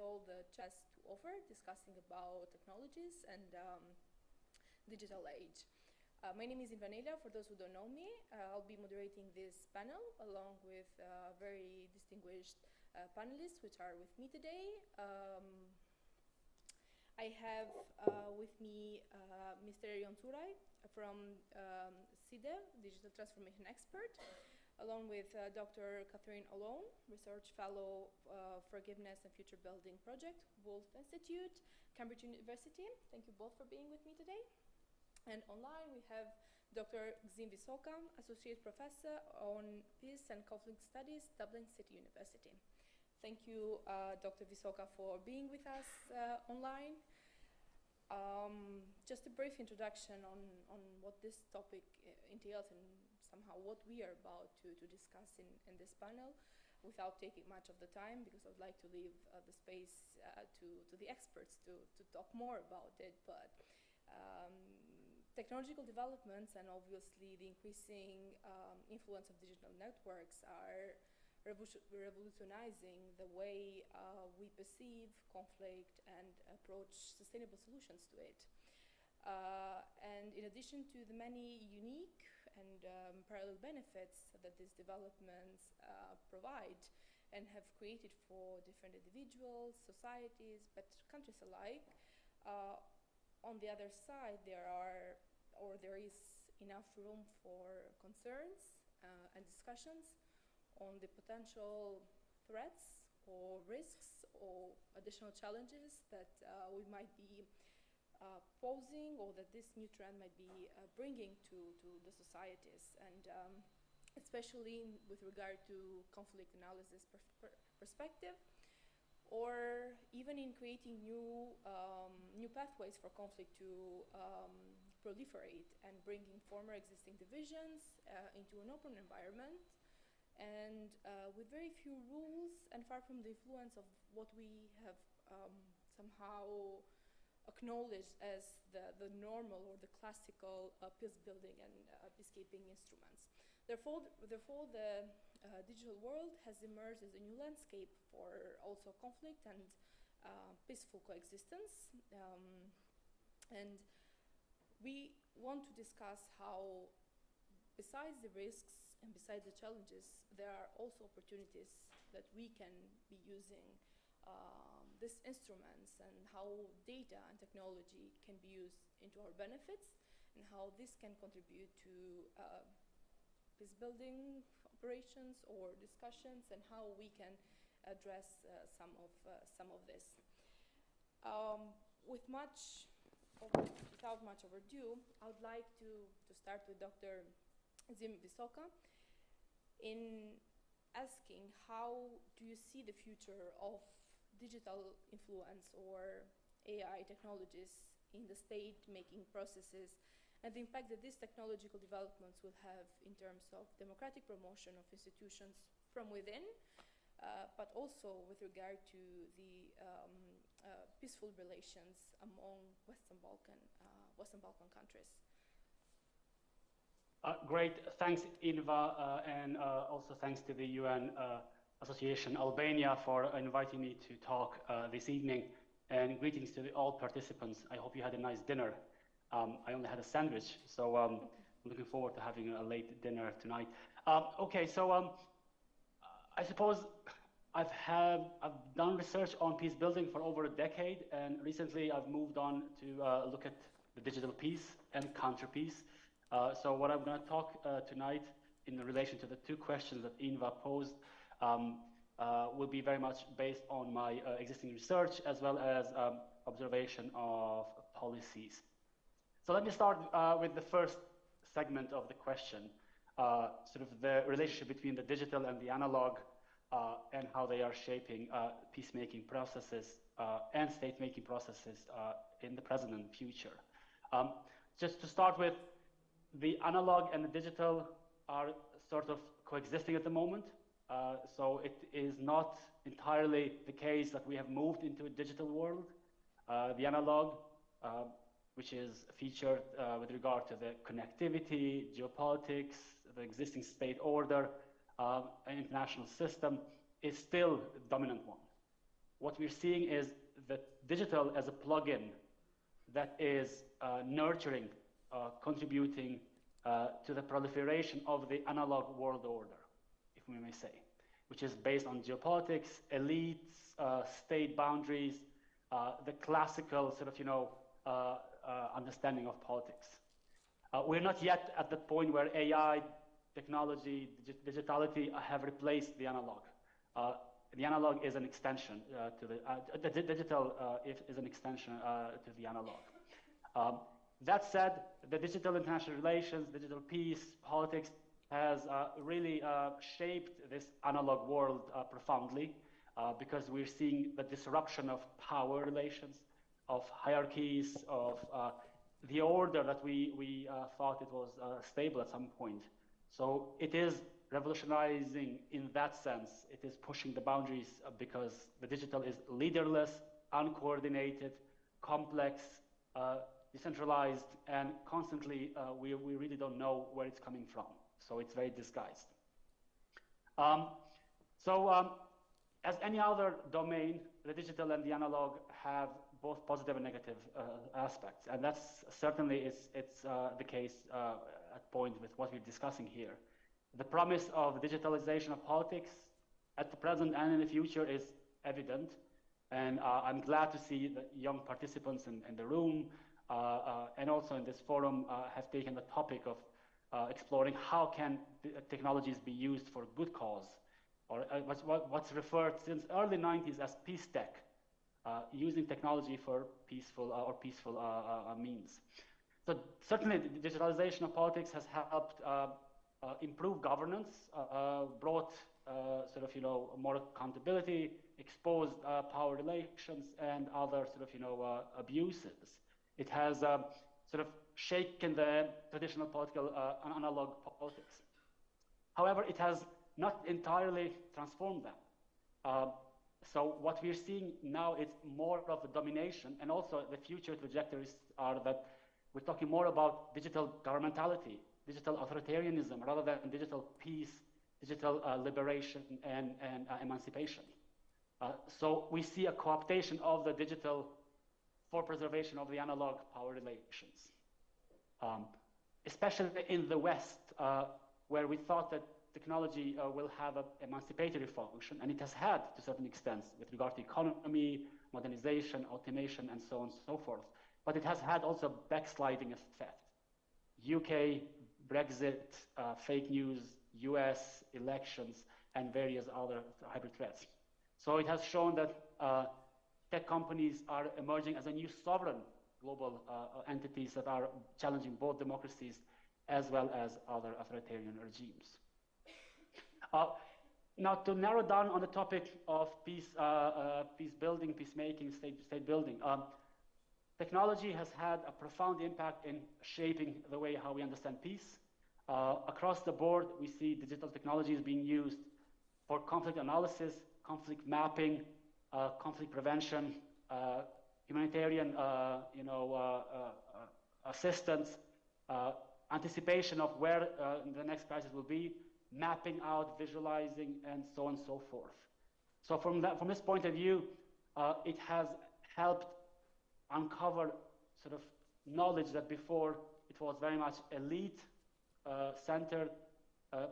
all the chats to offer, discussing about technologies and digital age. My name is Ivanela, for those who don't know me. I'll be moderating this panel along with very distinguished panelists which are with me today. I have with me Mr. Erion Turay from CIDE, Digital Transformation Expert, along with Dr. Catherine Alone, Research Fellow Forgiveness and Future Building Project, Wolf Institute, Cambridge University. Thank you both for being with me today. And online we have Dr. Gzim Visoka, Associate Professor on Peace and Conflict Studies, Dublin City University. Thank you, Dr. Visoka, for being with us online. Just a brief introduction on what this topic entails and somehow what we are about to discuss in this panel without taking much of the time, because I would like to leave the space to the experts to talk more about it. But technological developments and obviously the increasing influence of digital networks are revolutionizing the way we perceive conflict and approach sustainable solutions to it. And in addition to the many unique and parallel benefits that these developments provide and have created for different individuals, societies, but countries alike, on the other side there is enough room for concerns and discussions on the potential threats or risks or additional challenges that we might be posing, or that this new trend might be bringing to the societies, and especially with regard to conflict analysis perspective, or even in creating new pathways for conflict to proliferate and bringing former existing divisions into an open environment, and with very few rules and far from the influence of what we have somehow acknowledged as the normal or the classical peace building and peacekeeping instruments. Therefore the digital world has emerged as a new landscape for also conflict and peaceful coexistence. And we want to discuss how, besides the risks and besides the challenges, there are also opportunities that we can be using these instruments, and how data and technology can be used into our benefits, and how this can contribute to peace building operations or discussions, and how we can address some of this. Without much ado, I would like to start with Dr. Gzim Visoka in asking, how do you see the future of digital influence or AI technologies in the state-making processes, and the impact that these technological developments will have in terms of democratic promotion of institutions from within, but also with regard to the peaceful relations among Western Balkan countries? Great, thanks Inva, and also thanks to the UN Association Albania for inviting me to talk this evening, and greetings to all participants. I hope you had a nice dinner. I only had a sandwich, so I'm looking forward to having a late dinner tonight. Okay, so I suppose I've done research on peace building for over a decade, and recently I've moved on to look at the digital peace and counter peace. So what I'm going to talk tonight in relation to the two questions that Inva posed will be very much based on my existing research as well as observation of policies. So let me start with the first segment of the question, sort of the relationship between the digital and the analog, and how they are shaping peacemaking processes and state-making processes in the present and future. Just to start with, the analog and the digital are sort of coexisting at the moment. So it is not entirely the case that we have moved into a digital world. The analog, which is featured with regard to the connectivity, geopolitics, the existing state order, and international system, is still the dominant one. what we're seeing is that digital as a plugin that is nurturing, contributing to the proliferation of the analog world order, if we may say, which is based on geopolitics, elites, state boundaries, the classical sort of, understanding of politics. We're not yet at the point where AI, technology, digitality have replaced the analog. The analog is an extension to the digital is an extension to the analog. That said, the digital international relations, digital peace, politics has really shaped this analog world profoundly because we're seeing the disruption of power relations, of hierarchies, of the order that we thought it was stable at some point. So it is revolutionizing in that sense. It is pushing the boundaries because the digital is leaderless, uncoordinated, complex, decentralized, and constantly we really don't know where it's coming from. So it's very disguised. As any other domain, the digital and the analog have both positive and negative aspects, and that's certainly it's the case at point with what we're discussing here. The promise of digitalization of politics at the present and in the future is evident, and I'm glad to see the young participants in the room and also in this forum have taken the topic of exploring how can technologies be used for good cause, or what's referred since early 90s as peace tech, using technology for peaceful means. So certainly the digitalization of politics has helped improve governance, brought sort of, more accountability, exposed power relations and other sort of, abuses. It has sort of shaken the traditional political analog politics. However, it has not entirely transformed them. So what we're seeing now is more of a domination, and also the future trajectories are that we're talking more about digital governmentality, digital authoritarianism, rather than digital peace, digital liberation and emancipation. So we see a co-optation of the digital for preservation of the analog power relations. Especially in the West, where we thought that technology will have an emancipatory function, and it has had to a certain extent with regard to economy, modernization, automation, and so on and so forth. But it has had also backsliding effect. UK, Brexit, fake news, US elections, and various other hybrid threats. So it has shown that tech companies are emerging as a new sovereign global entities that are challenging both democracies as well as other authoritarian regimes. Now, to narrow down on the topic of peace building, peacemaking, state building, technology has had a profound impact in shaping the way how we understand peace. Across the board, we see digital technologies being used for conflict analysis, conflict mapping, conflict prevention, humanitarian assistance, anticipation of where the next crisis will be, mapping out, visualizing, and so on and so forth. So from this point of view, it has helped uncover sort of knowledge that before it was very much elite centered,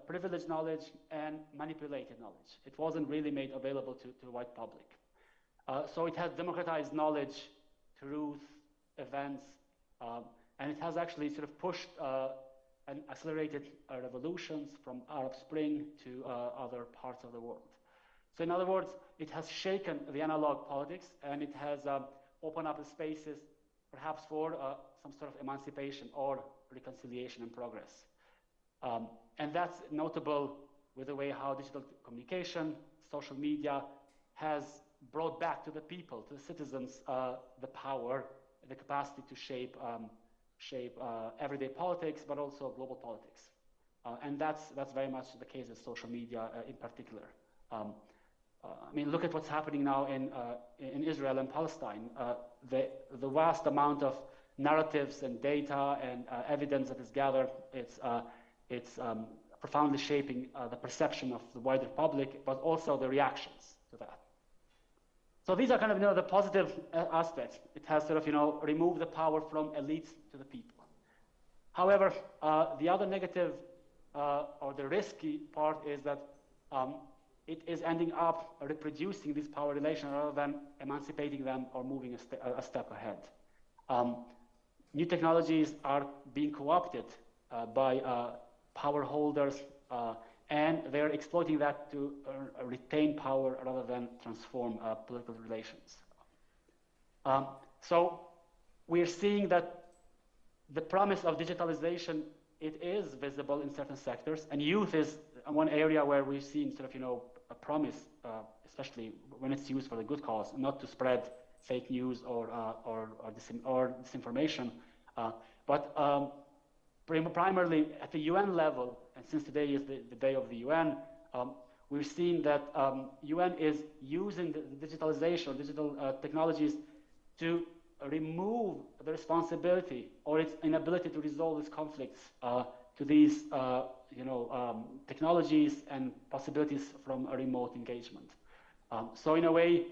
privileged knowledge and manipulated knowledge. It wasn't really made available to the wide public. So it has democratized knowledge, truth, events, and it has actually sort of pushed and accelerated revolutions from Arab Spring to other parts of the world. So in other words, it has shaken the analog politics, and it has opened up the spaces perhaps for some sort of emancipation or reconciliation and progress. And that's notable with the way how digital communication, social media has brought back to the people, to the citizens, the power, the capacity to shape everyday politics, but also global politics. And that's very much the case with social media in particular. I mean, look at what's happening now in Israel and Palestine. The vast amount of narratives and data and evidence that is gathered, it's profoundly shaping the perception of the wider public, but also the reactions to that. So these are kind of, the positive aspects. It has sort of, removed the power from elites to the people. However, the other negative or the risky part is that it is ending up reproducing these power relations rather than emancipating them or moving a step ahead. New technologies are being co-opted by power holders, and they're exploiting that to retain power rather than transform political relations. So we're seeing that the promise of digitalization, it is visible in certain sectors, and youth is one area where we've seen sort of, a promise, especially when it's used for the good cause, not to spread fake news or disinformation, but primarily at the UN level, and since today is the day of the UN, we're seeing that UN is using the digitalization or digital technologies to remove the responsibility or its inability to resolve its conflicts to these technologies and possibilities from a remote engagement. So in a way,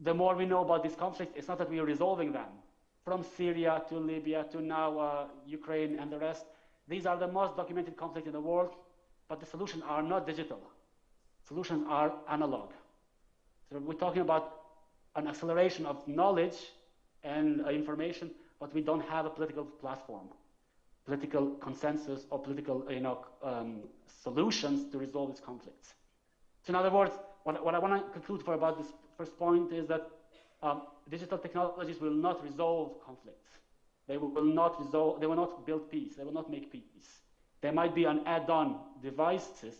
the more we know about these conflicts, it's not that we are resolving them. From Syria to Libya to now Ukraine and the rest, these are the most documented conflicts in the world, but the solutions are not digital. Solutions are analog. So we're talking about an acceleration of knowledge and information, but we don't have a political platform, political consensus, or political solutions to resolve these conflicts. So in other words, what I want to conclude for about this first point is that digital technologies will not resolve conflicts. They will not build peace. They will not make peace. They might be an add-on devices,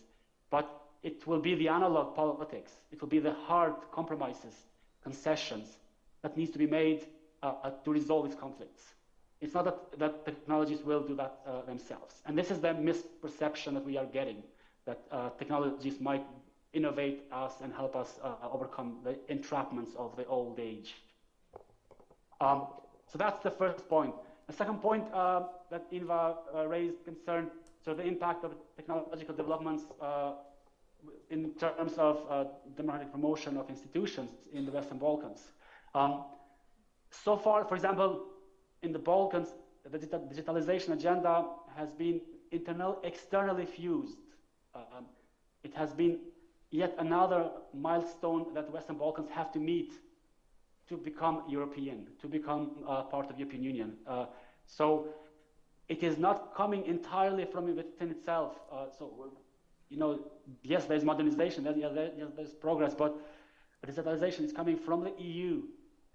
but it will be the analog politics. It will be the hard compromises, concessions that needs to be made to resolve these conflicts. It's not that technologies will do that themselves. And this is the misperception that we are getting, that technologies might innovate us and help us overcome the entrapments of the old age. So that's the first point. The second point that Inva raised concerned, so the impact of technological developments in terms of democratic promotion of institutions in the Western Balkans. So far, for example, in the Balkans, the digitalization agenda has been externally fused. It has been yet another milestone that the Western Balkans have to meet to become European, to become part of the European Union. So it is not coming entirely from within itself. Yes, there's modernization, there's progress, but digitalization is coming from the EU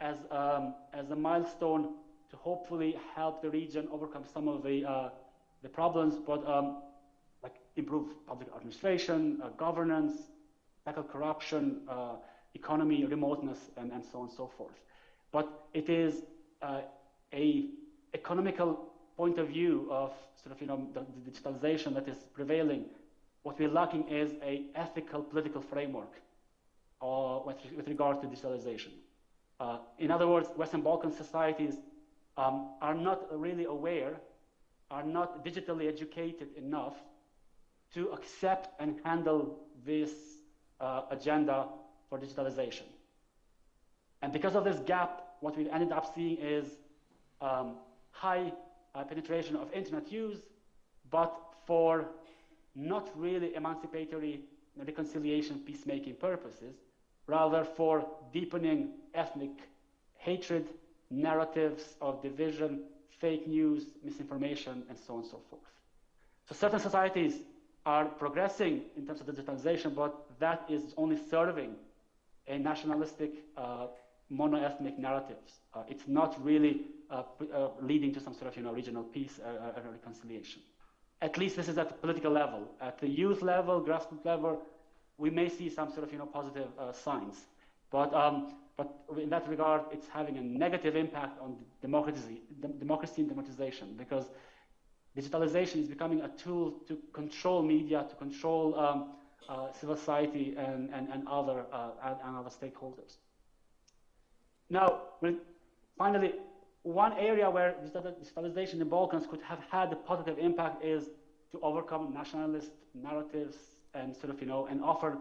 as a milestone to hopefully help the region overcome some of the problems, but like improve public administration, governance, tackle corruption, economy, remoteness, and so on and so forth. But it is a economical point of view of sort of the digitalization that is prevailing. What we're lacking is a ethical political framework with regard to digitalization. In other words, Western Balkan societies are not really aware, are not digitally educated enough to accept and handle this agenda for digitalization. And because of this gap, what we've ended up seeing is high penetration of internet use, but for not really emancipatory reconciliation, peacemaking purposes, rather for deepening ethnic hatred, narratives of division, fake news, misinformation, and so on and so forth. So certain societies are progressing in terms of digitalization, but that is only serving a nationalistic, mono-ethnic narratives. It's not really leading to some sort of regional peace and reconciliation. At least this is at the political level. At the youth level, grassroots level, we may see some sort of positive signs. But in that regard, it's having a negative impact on democracy and democratization, because digitalization is becoming a tool to control media, to control civil society and other stakeholders. Now, finally, one area where digitalization in the Balkans could have had a positive impact is to overcome nationalist narratives and sort of and offer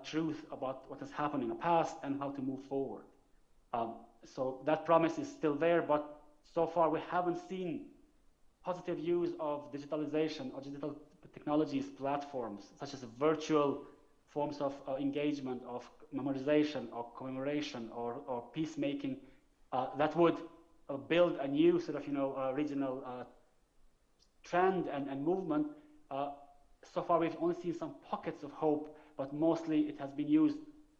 truth about what has happened in the past and how to move forward. So that promise is still there, but so far we haven't seen positive use of digitalization or digital technologies platforms, such as virtual forms of engagement, of memorization or commemoration or peacemaking, that would build a new sort of, regional trend and movement. So far we've only seen some pockets of hope, but mostly it has been used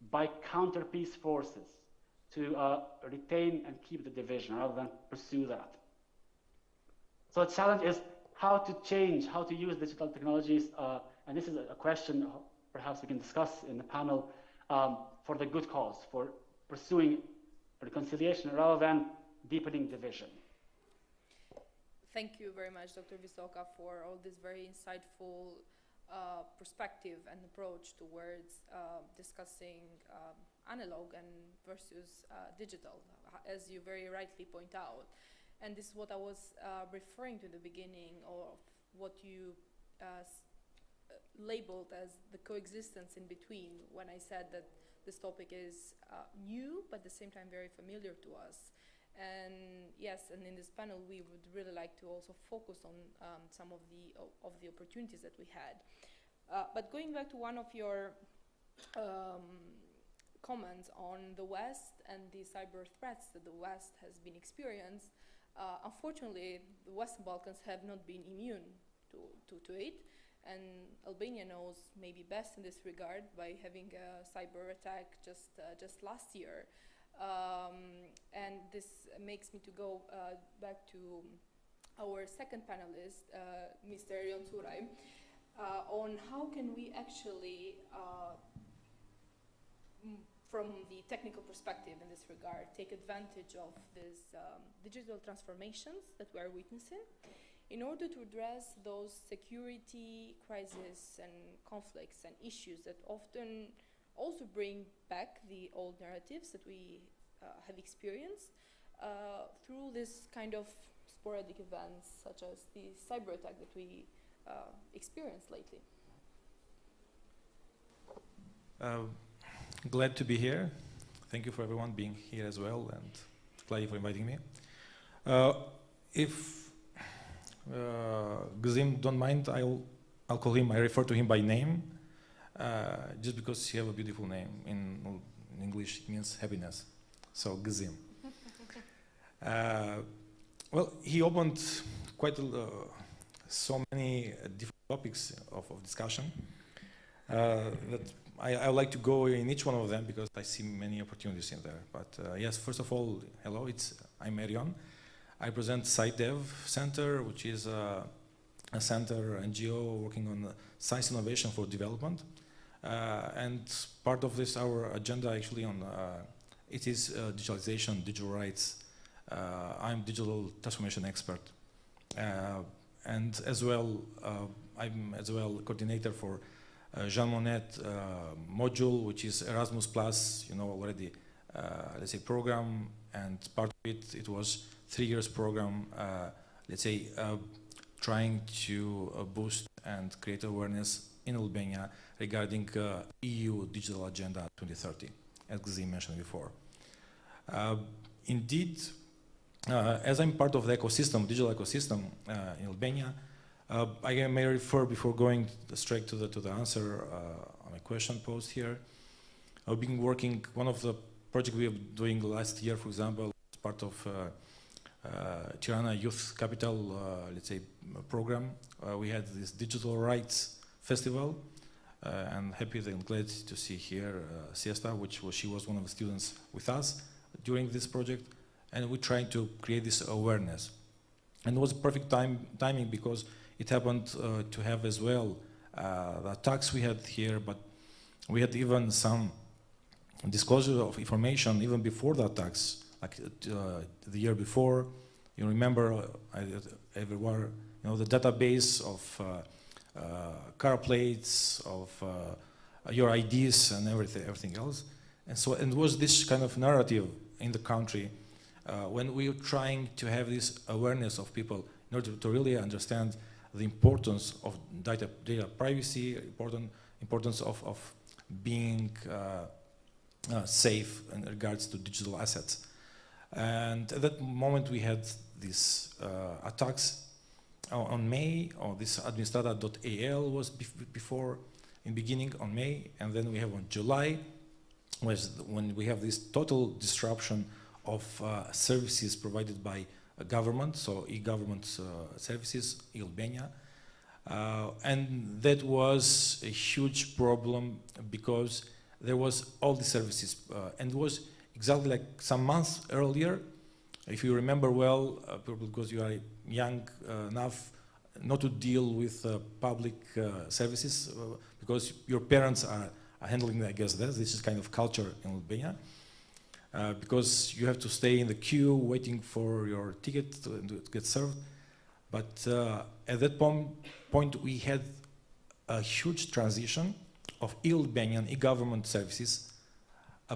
by counter-peace forces to retain and keep the division rather than pursue that. So the challenge is how to change, how to use digital technologies, and this is a question perhaps we can discuss in the panel, for the good cause, for pursuing reconciliation rather than deepening division. Thank you very much, Dr. Visoka, for all this very insightful perspective and approach towards discussing analog and versus digital, as you very rightly point out. And this is what I was referring to in the beginning of what you labeled as the coexistence in between, when I said that this topic is new, but at the same time very familiar to us. And yes, and in this panel we would really like to also focus on some of the opportunities that we had. But going back to one of your comments on the West and the cyber threats that the West has been experienced, unfortunately the Western Balkans have not been immune to it, and Albania knows maybe best in this regard by having a cyber attack just last year. And this makes me to go back to our second panelist, Mr. Erion Turay, on how can we actually, from the technical perspective in this regard, take advantage of these digital transformations that we are witnessing in order to address those security crises and conflicts and issues that often also bring back the old narratives that we have experienced through this kind of sporadic events, such as the cyber attack that we experienced lately. Glad to be here. Thank you for everyone being here as well, and glad for inviting me. If Gazim don't mind, I'll call him, I refer to him by name, just because he have a beautiful name. In English it means happiness, so Gazim. Well, he opened quite so many different topics of discussion that I would like to go in each one of them because I see many opportunities in there. But yes, first of all, hello, I'm Erion. I present SciDev Center, which is a center NGO working on science innovation for development. And part of this, our agenda actually on, it is digitalization, digital rights. I'm digital transformation expert. And as well, I'm as well coordinator for Jean Monnet module, which is Erasmus Plus, you know already, let's say program, and part of it was 3 years program, let's say trying to boost and create awareness in Albania regarding EU Digital Agenda 2030, as Gazim mentioned before. Indeed, as I'm part of the ecosystem, digital ecosystem in Albania, I may refer before going straight to the answer on a question posed here. I've been working, one of the projects we were doing last year, for example, as part of Tirana Youth Capital, let's say, program. We had this Digital Rights Festival, and happy and glad to see here Siesta, she was one of the students with us during this project, and we're trying to create this awareness. And it was perfect timing because it happened to have as well the attacks we had here, but we had even some disclosure of information even before the attacks, like the year before. You remember everywhere, you know, the database of car plates, of your IDs and everything else. And so, and was this kind of narrative in the country when we were trying to have this awareness of people in order to really understand the importance of data privacy, importance of being safe in regards to digital assets. And at that moment we had these attacks on May, or this administrata.al was before, in beginning on May, and then we have on July, when we have this total disruption of services provided by a government, so e-government services, e-Albania. And that was a huge problem because there was all the services, and it was exactly like some months earlier. If you remember well, probably because you are young enough not to deal with public services, because your parents are handling, I guess, this is kind of culture in Albania, because you have to stay in the queue waiting for your ticket to get served. But at that point, we had a huge transition of e-Albanian e-government services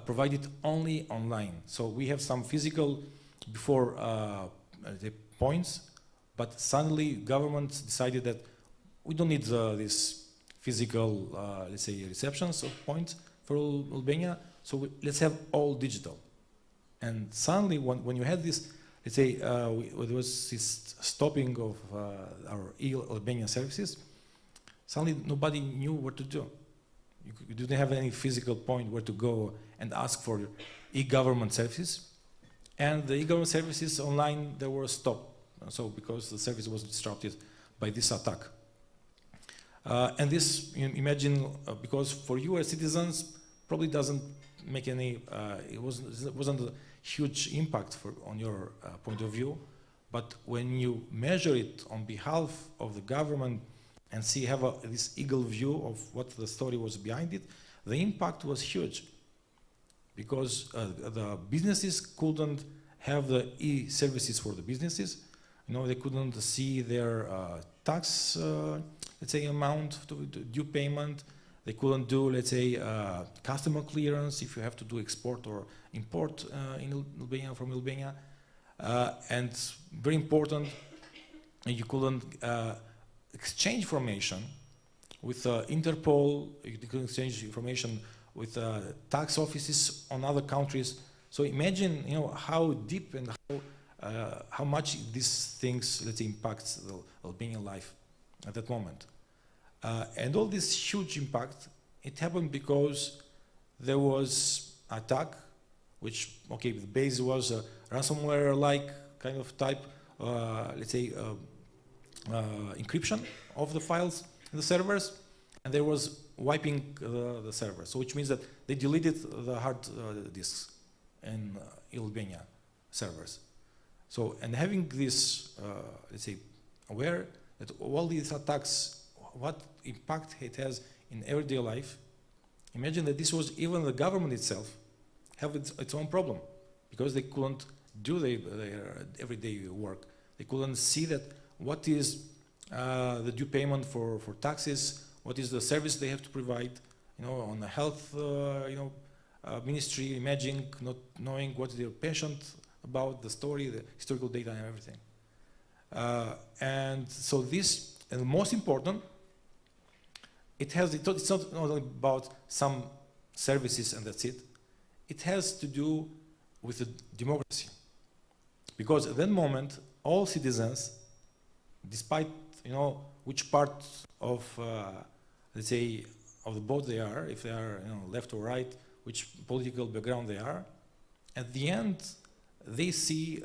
provided only online. So we have some physical before the points, but suddenly governments decided that we don't need this physical, let's say, receptions of points for Albania, so let's have all digital. And suddenly, when you had this, let's say, there was this stopping of our e-Albanian services, suddenly nobody knew what to do. You didn't have any physical point where to go and ask for e-government services. And the e-government services online, they were stopped. So because the service was disrupted by this attack. And this, imagine, because for you as citizens, probably doesn't make any, it wasn't a huge impact on your point of view. But when you measure it on behalf of the government and have this eagle view of what the story was behind it, the impact was huge. Because the businesses couldn't have the e-services for the businesses. They couldn't see their tax, let's say, amount to due payment. They couldn't do, let's say, customer clearance if you have to do export or import in Albania, from Albania. And very important, you couldn't exchange information with Interpol. You couldn't exchange information with tax offices on other countries. So imagine, how deep and how much these things, let's say, impacts the Albanian life at that moment. And all this huge impact, it happened because there was attack, which, okay, the base was a ransomware-like kind of type, let's say, encryption of the files in the servers, and there was wiping the servers. So which means that they deleted the hard disks in Albania servers. So, and having this, let's say, aware that all these attacks, what impact it has in everyday life, imagine that this was even the government itself have its own problem, because they couldn't do their everyday work. They couldn't see that what is the due payment for taxes, what is the service they have to provide, on the health, ministry, imagine not knowing what their patient about, the story, the historical data and everything. And so this, and the most important, it's not only about some services and that's it. It has to do with the democracy. Because at that moment, all citizens, despite, which part of, let's say, of the boat they are, if they are, left or right, which political background they are, at the end, they see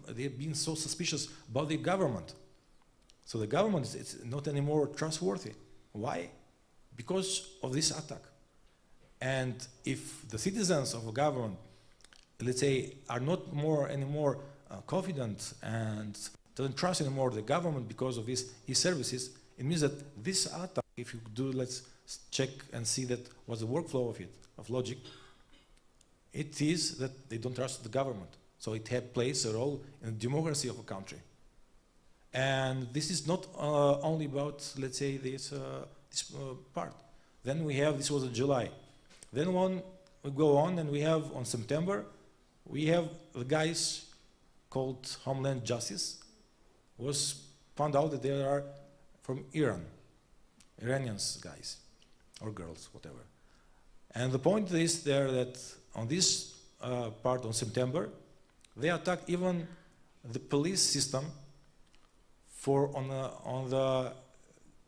they've been so suspicious about the government. So the government is not anymore trustworthy. Why? Because of this attack. And if the citizens of a government, let's say, are not anymore confident and don't trust anymore the government because of these e-services, it means that this attack, if you do, let's check and see that what's the workflow of it, of logic, it is that they don't trust the government. So it plays a role in the democracy of a country. And this is not only about, let's say, this part. Then we have, this was in July. Then we go on and we have, on September, we have the guys called Homeland Justice was found out that they are from Iran, Iranians guys, or girls, whatever. And the point is there that on this part on September, they attacked even the police system on the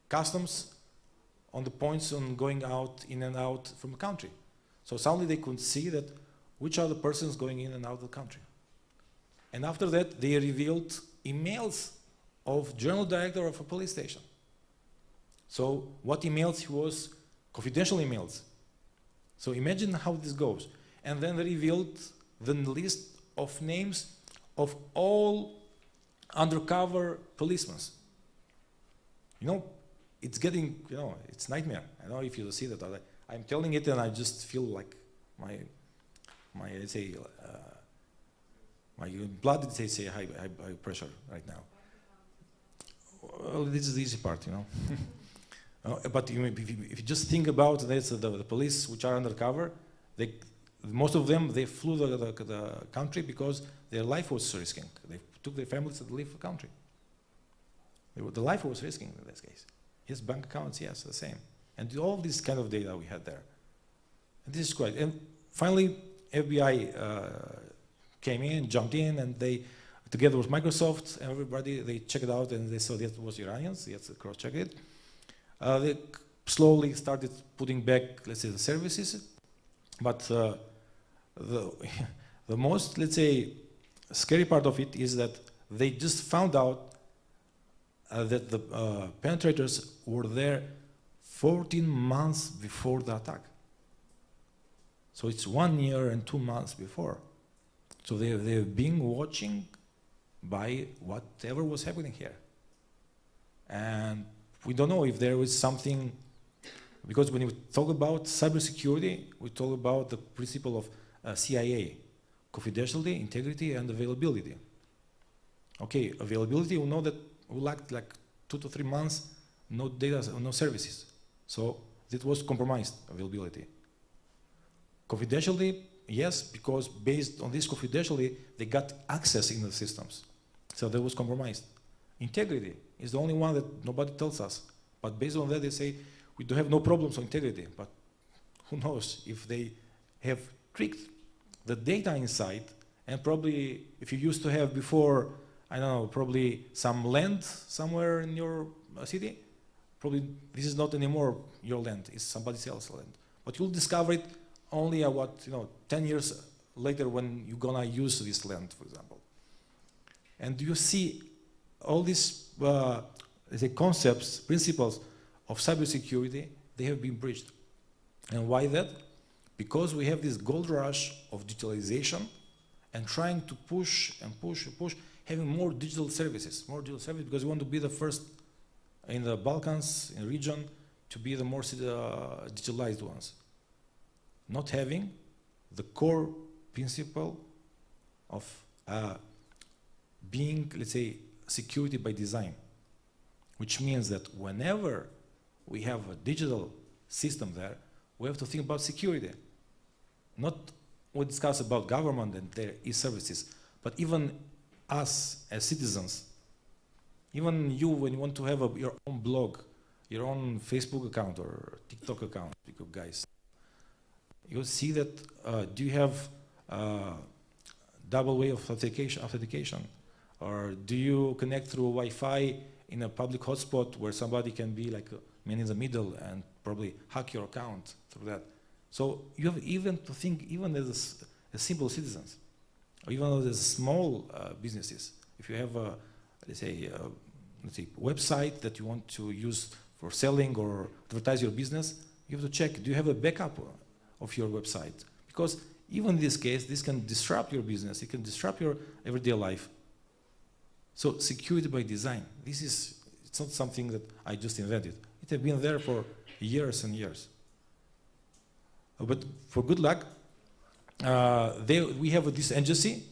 customs, on the points on going out, in and out from the country. So suddenly they could see that which are the persons going in and out of the country. And after that, they revealed emails of general director of a police station. So what emails he was? Confidential emails. So imagine how this goes. And then they revealed the list of names of all undercover policemen. You know, it's getting, you know, it's nightmare. I don't know if you see that. I'm telling it and I just feel like my let's say, my blood, let's say high pressure right now. Well, this is the easy part, you know. But if you just think about this, the police which are undercover, most of them, they flew the country because their life was risking. They took their families to leave the country. The life was risking in this case. His bank accounts, yes, the same. And all this kind of data we had there. And this is quite. And finally, FBI came in, jumped in, and they, together with Microsoft, everybody, they checked it out and they saw that it was Iranians. Yes, cross-checked it. They slowly started putting back, let's say, the services. But the most, let's say, scary part of it is that they just found out that the penetrators were there 14 months before the attack. So it's 1 year and 2 months before. So they've been watching by whatever was happening here. And we don't know if there was something, because when we talk about cybersecurity, we talk about the principle of CIA, confidentiality, integrity, and availability. Okay, availability, we know that we lacked like 2 to 3 months, no data, no services. So it was compromised, availability. Confidentiality, yes, because based on this confidentiality, they got access in the systems. So that was compromised. Integrity is the only one that nobody tells us. But based on that, they say, we don't have no problems on integrity. But who knows if they have tricked the data inside, and probably if you used to have before, I don't know, probably some land somewhere in your city, probably this is not anymore your land, it's somebody else's land. But you'll discover it only 10 years later when you're gonna use this land, for example. And you see all these concepts, principles of cybersecurity, they have been breached. And why that? Because we have this gold rush of digitalization and trying to push and push and push, having more digital services because we want to be the first in the Balkans, in the region, to be the more digitalized ones. Not having the core principle of being, let's say, security by design, which means that whenever we have a digital system there, we have to think about security. Not we discuss about government and their e-services, but even us as citizens, even you when you want to have your own blog, your own Facebook account or TikTok account, you guys, you see that do you have double way of authentication? Or do you connect through Wi-Fi in a public hotspot where somebody can be like a man in the middle and probably hack your account through that? So you have even to think, even as simple citizens, or even as small businesses. If you have a, let's say, website that you want to use for selling or advertise your business, you have to check, do you have a backup of your website? Because even in this case, this can disrupt your business, it can disrupt your everyday life. So security by design, it's not something that I just invented. It has been there for years and years. But for good luck, we have this agency,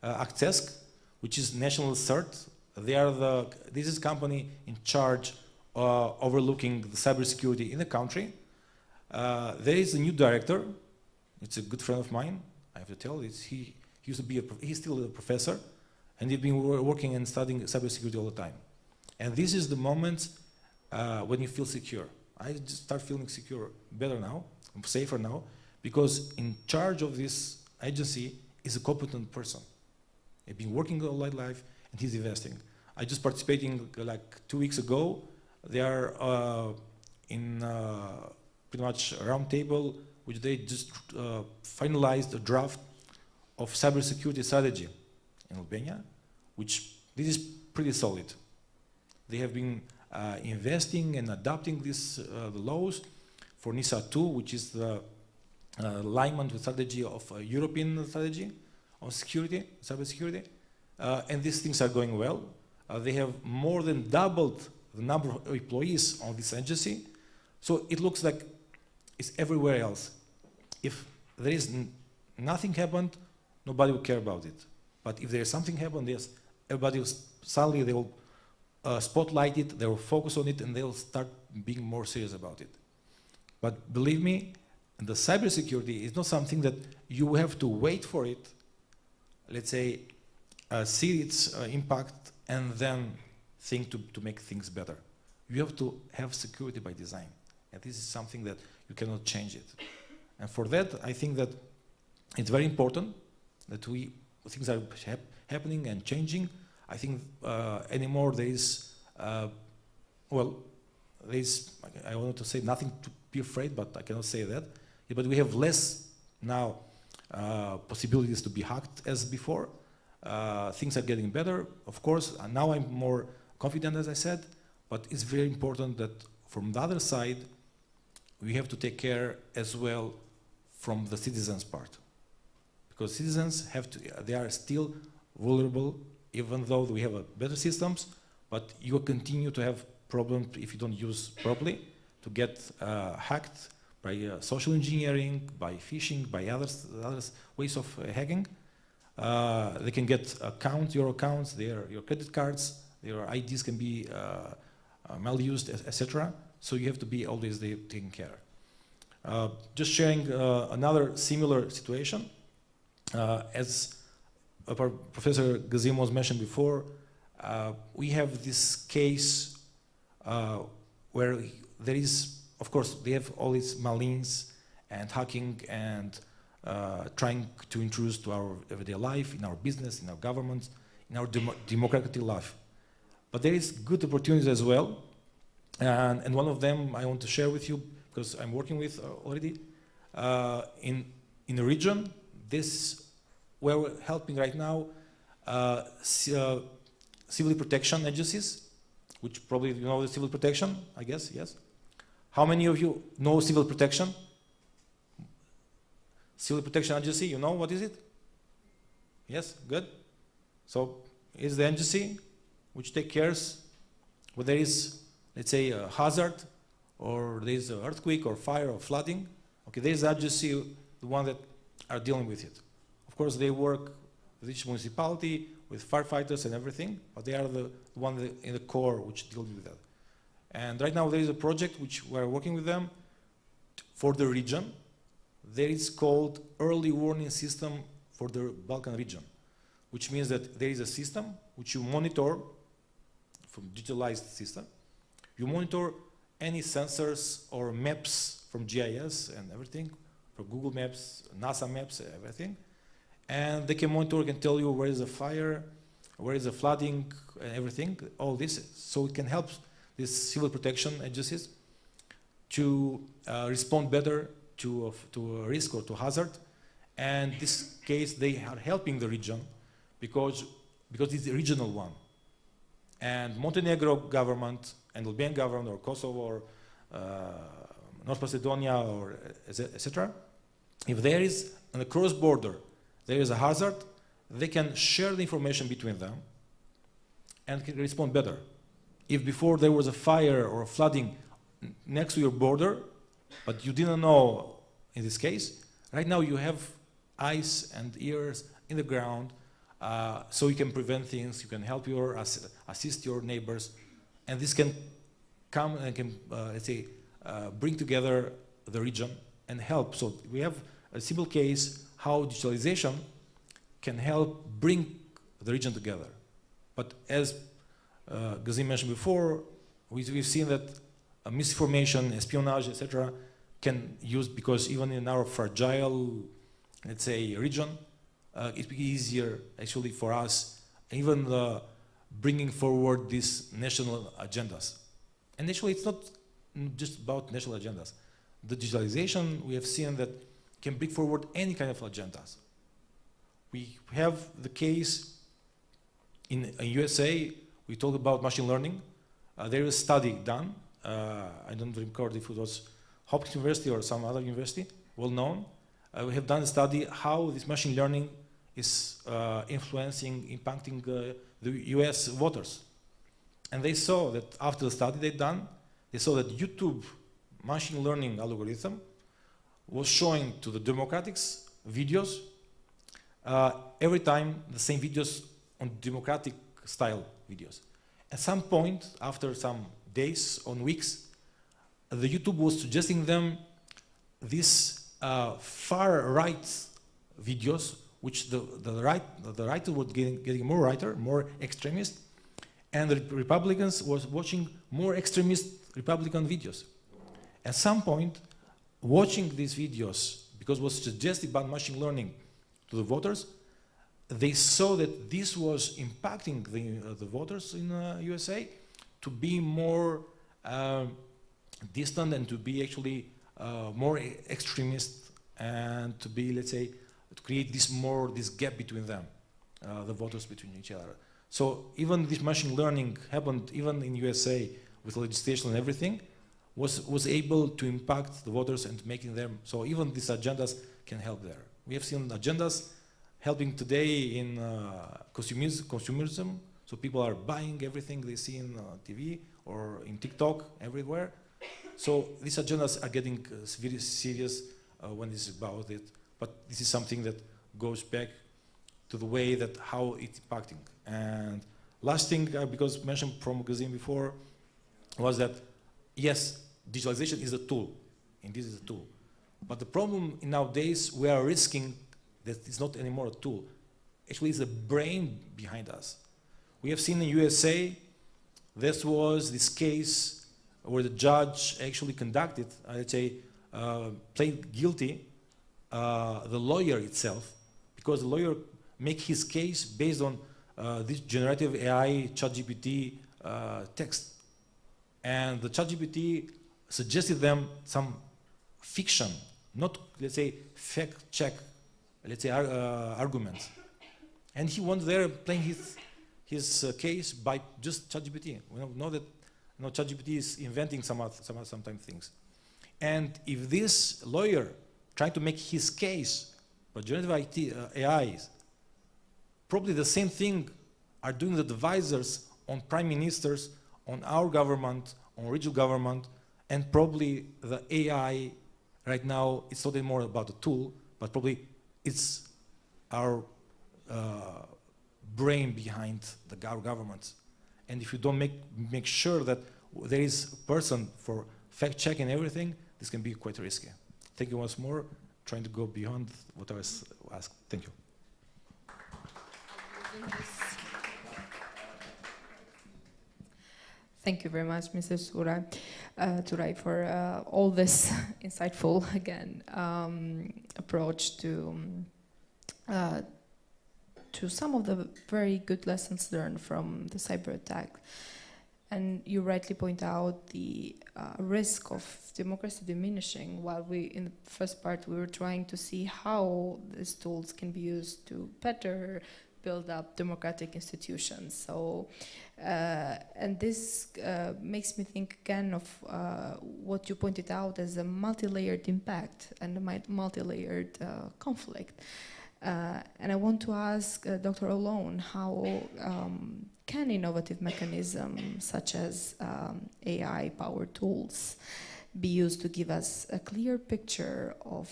Actesk, which is national cert. This is a company in charge overlooking the cybersecurity in the country. There is a new director. It's a good friend of mine, I have to tell. He used to be he's still a professor, and he's been working and studying cybersecurity all the time. And this is the moment when you feel secure. I just start feeling secure, better now, I'm safer now, because in charge of this agency is a competent person. He's been working all his life and he's investing. I just participated like 2 weeks ago. They are in pretty much a round table, which they just finalized a draft of cybersecurity strategy in Albania, which this is pretty solid. They have been investing and adopting these the laws for NISA 2, which is the alignment with strategy of European strategy on security, cybersecurity, and these things are going well. They have more than doubled the number of employees on this agency, so it looks like it's everywhere else. If there is nothing happened, nobody will care about it. But if there is something happened, yes, everybody will suddenly they will spotlight it, they will focus on it, and they will start being more serious about it. But believe me, the cybersecurity is not something that you have to wait for it, let's say, see its impact, and then think to make things better. You have to have security by design. And this is something that you cannot change it. And for that, I think that it's very important that things are happening and changing. I think anymore there is, well, there is, I wanted to say nothing to be afraid, but I cannot say that. Yeah, but we have less now possibilities to be hacked as before. Things are getting better, of course. Now I'm more confident, as I said, but it's very important that from the other side, we have to take care as well from the citizens' part. Because citizens have to, they are still vulnerable, even though we have better systems, but you continue to have problems if you don't use properly, to get hacked by social engineering, by phishing, by other ways of hacking. They can get your accounts, your credit cards, your IDs can be malused, etc. So you have to be always taken care. Just sharing another similar situation. As Professor Gazimos mentioned before, we have this case where there is, of course, they have all these malines and hacking and trying to intrude to our everyday life, in our business, in our government, in our democratic life. But there is good opportunities as well, and one of them I want to share with you because I'm working with already in the region. This where we're helping right now civil protection agencies, which probably you know the civil protection, I guess, yes. How many of you know civil protection? Civil Protection Agency, you know what is it? Yes, good. So it's the agency which takes care when there is, let's say, a hazard, or there is an earthquake or fire or flooding. Okay, there is the agency, the one that are dealing with it. Of course, they work with each municipality, with firefighters and everything, but they are the one in the core which deal with that. And right now there is a project which we're working with them for the region. There is called Early Warning System for the Balkan region, which means that there is a system which you monitor from digitalized system. You monitor any sensors or maps from GIS and everything, from Google Maps, NASA Maps, everything. And they can monitor, can tell you where is the fire, where is the flooding, and everything, all this. So it can help these civil protection agencies to respond better to a risk or to hazard. And in this case, they are helping the region because it's a regional one. And Montenegro government and Albanian government or Kosovo or North Macedonia or etc. If there is on a cross border, there is a hazard, they can share the information between them and can respond better. If before there was a fire or a flooding next to your border, but you didn't know in this case, right now you have eyes and ears in the ground, so you can prevent things, you can help assist your neighbors, and this can come and can, let's say, bring together the region and help. So we have a simple case how digitalization can help bring the region together. But as Gazim mentioned before, we've seen that misinformation, espionage, etc., can use, because even in our fragile, let's say, region, it's easier actually for us, even bringing forward these national agendas. And actually, it's not just about national agendas. The digitalization, we have seen that can bring forward any kind of agendas. We have the case in USA, we talk about machine learning. There is a study done. I don't recall if it was Hopkins University or some other university, well known. We have done a study how this machine learning is influencing, impacting the US voters. And they saw that after the study they'd done, they saw that YouTube machine learning algorithm was showing to the Democrats videos every time the same videos on Democratic style videos. At some point, after some days or weeks, the YouTube was suggesting them these far right videos, which the writer was getting more extremist, and the Republicans was watching more extremist Republican videos. At some point, watching these videos, because it was suggested by machine learning to the voters, they saw that this was impacting the voters in USA to be more distant and to be actually more extremist, and to be, let's say, to create this gap between them, the voters between each other. So even this machine learning happened even in USA with legislation and everything, was able to impact the voters and making them, so even these agendas can help there. We have seen agendas helping today in consumerism, so people are buying everything they see in TV or in TikTok, everywhere. So these agendas are getting very serious when it's about it, but this is something that goes back to the way that how it's impacting. And last thing, because mentioned from Gazim before, was that yes, digitalization is a tool, and this is a tool. But the problem nowadays, we are risking that it's not anymore a tool. Actually, it's the brain behind us. We have seen in USA, this was this case where the judge actually conducted, let's say, played guilty the lawyer itself, because the lawyer make his case based on this generative AI ChatGPT text. And the ChatGPT suggested them some fiction, not, let's say, fact check, let's say, arguments. And he went there playing his case by just ChatGPT. We know that ChatGPT is inventing sometimes things. And if this lawyer trying to make his case by generative AIs, probably the same thing are doing the advisors on prime ministers, on our government, on regional government, and probably the AI right now, it's not anymore about the tool, but probably it's our brain behind our governments. And if you don't make sure that there is a person for fact-checking everything, this can be quite risky. Thank you once more, trying to go beyond what I was asked. Thank you. Thank you very much, Mr. Turay, for all this insightful, again, approach to some of the very good lessons learned from the cyber attack. And you rightly point out the risk of democracy diminishing, while in the first part we were trying to see how these tools can be used to better build up democratic institutions. So, and this makes me think again of what you pointed out as a multi-layered impact and a multi-layered conflict. And I want to ask Dr. Olone, how can innovative mechanisms such as AI-powered tools be used to give us a clear picture of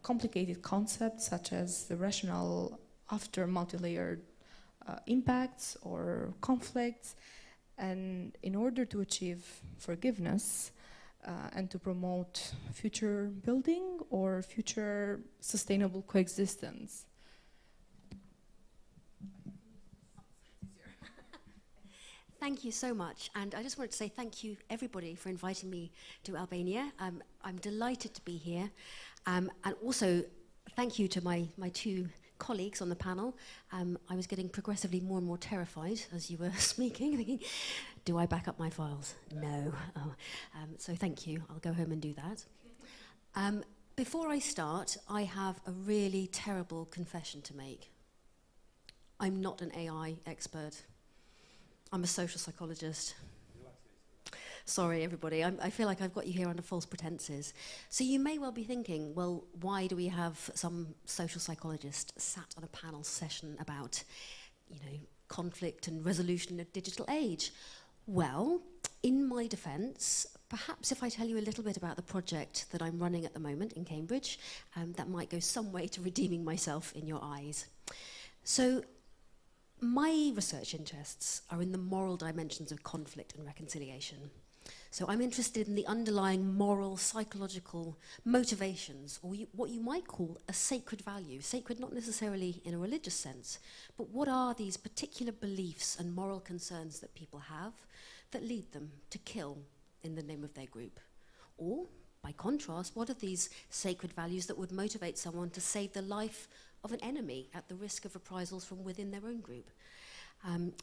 complicated concepts such as the rationale after multi-layered impacts or conflicts, and in order to achieve forgiveness and to promote future building or future sustainable coexistence? Thank you so much. And I just wanted to say thank you, everybody, for inviting me to Albania. I'm delighted to be here. And also, thank you to my two colleagues on the panel. I was getting progressively more and more terrified as you were speaking, thinking, do I back up my files? No. Oh. So thank you. I'll go home and do that. Before I start, I have a really terrible confession to make. I'm not an AI expert. I'm a social psychologist. Sorry, everybody. I feel like I've got you here under false pretenses. So you may well be thinking, well, why do we have some social psychologist sat on a panel session about, conflict and resolution in a digital age? Well, in my defence, perhaps if I tell you a little bit about the project that I'm running at the moment in Cambridge, that might go some way to redeeming myself in your eyes. So, my research interests are in the moral dimensions of conflict and reconciliation. So I'm interested in the underlying moral, psychological motivations, or what you might call a sacred value. Sacred not necessarily in a religious sense, but what are these particular beliefs and moral concerns that people have that lead them to kill in the name of their group? Or, by contrast, what are these sacred values that would motivate someone to save the life of an enemy at the risk of reprisals from within their own group?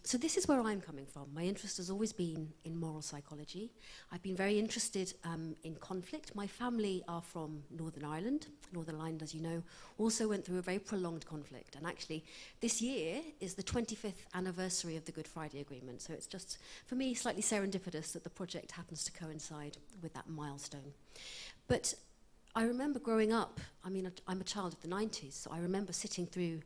So this is where I'm coming from. My interest has always been in moral psychology. I've been very interested in conflict. My family are from Northern Ireland. Northern Ireland, as you know, also went through a very prolonged conflict. And actually, this year is the 25th anniversary of the Good Friday Agreement. So it's just, for me, slightly serendipitous that the project happens to coincide with that milestone. But I remember growing up, I'm a child of the 90s, so I remember sitting through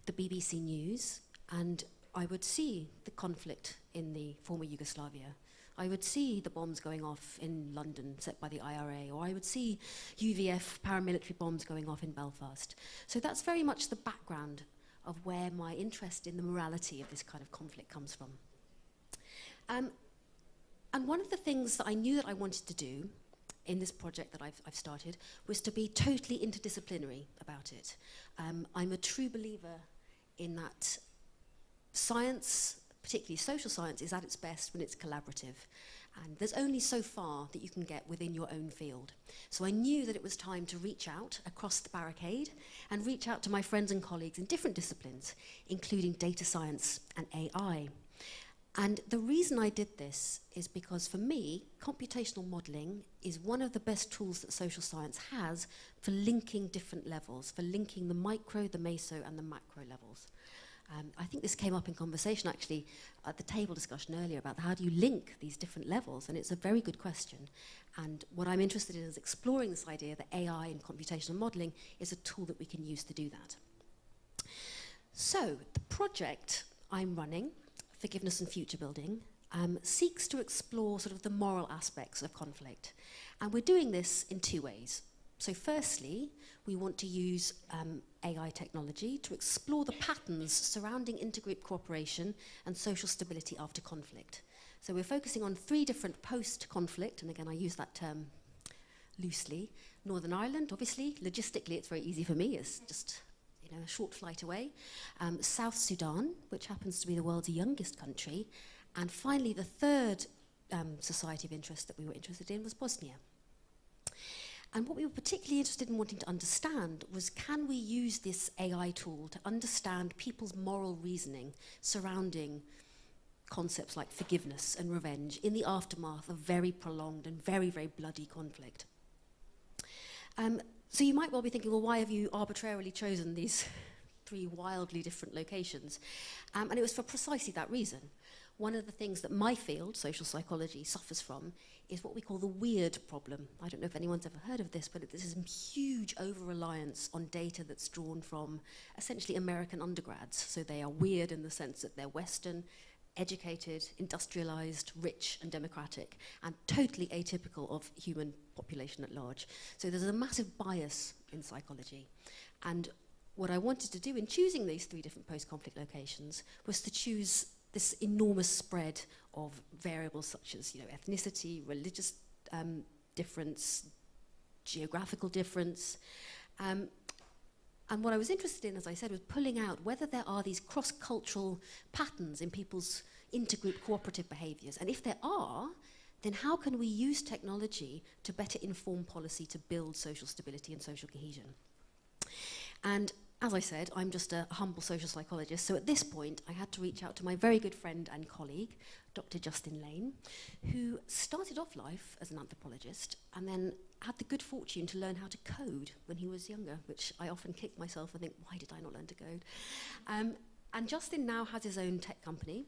the BBC News, and I would see the conflict in the former Yugoslavia. I would see the bombs going off in London set by the IRA, or I would see UVF paramilitary bombs going off in Belfast. So that's very much the background of where my interest in the morality of this kind of conflict comes from. And one of the things that I knew that I wanted to do in this project that I've started was to be totally interdisciplinary about it. I'm a true believer in that science, particularly social science, is at its best when it's collaborative. And there's only so far that you can get within your own field. So I knew that it was time to reach out across the barricade and reach out to my friends and colleagues in different disciplines, including data science and AI. And the reason I did this is because, for me, computational modelling is one of the best tools that social science has for linking different levels, for linking the micro, the meso, and the macro levels. I think this came up in conversation, actually, at the table discussion earlier about how do you link these different levels, and it's a very good question. And what I'm interested in is exploring this idea that AI and computational modelling is a tool that we can use to do that. So, the project I'm running, Forgiveness and Future Building, seeks to explore sort of the moral aspects of conflict. And we're doing this in two ways. So firstly, we want to use AI technology to explore the patterns surrounding intergroup cooperation and social stability after conflict. So we're focusing on 3 different post-conflict, and again I use that term loosely. Northern Ireland, obviously, logistically it's very easy for me, it's just a short flight away. South Sudan, which happens to be the world's youngest country. And finally, the third society of interest that we were interested in was Bosnia. And what we were particularly interested in wanting to understand was, can we use this AI tool to understand people's moral reasoning surrounding concepts like forgiveness and revenge in the aftermath of very prolonged and very, very bloody conflict? So you might well be thinking, well, why have you arbitrarily chosen these 3 wildly different locations? And it was for precisely that reason. One of the things that my field, social psychology, suffers from is what we call the weird problem. I don't know if anyone's ever heard of this, but this is a huge over-reliance on data that's drawn from essentially American undergrads. So they are weird in the sense that they're Western, educated, industrialized, rich and democratic, and totally atypical of human population at large. So there's a massive bias in psychology. And what I wanted to do in choosing these 3 different post-conflict locations was to choose this enormous spread of variables such as ethnicity, religious difference, geographical difference. And And what I was interested in, as I said, was pulling out whether there are these cross-cultural patterns in people's intergroup cooperative behaviours. And if there are, then how can we use technology to better inform policy to build social stability and social cohesion? And as I said, I'm just a humble social psychologist, so at this point I had to reach out to my very good friend and colleague, Dr. Justin Lane, who started off life as an anthropologist and then had the good fortune to learn how to code when he was younger, which I often kick myself and think, why did I not learn to code? And Justin now has his own tech company,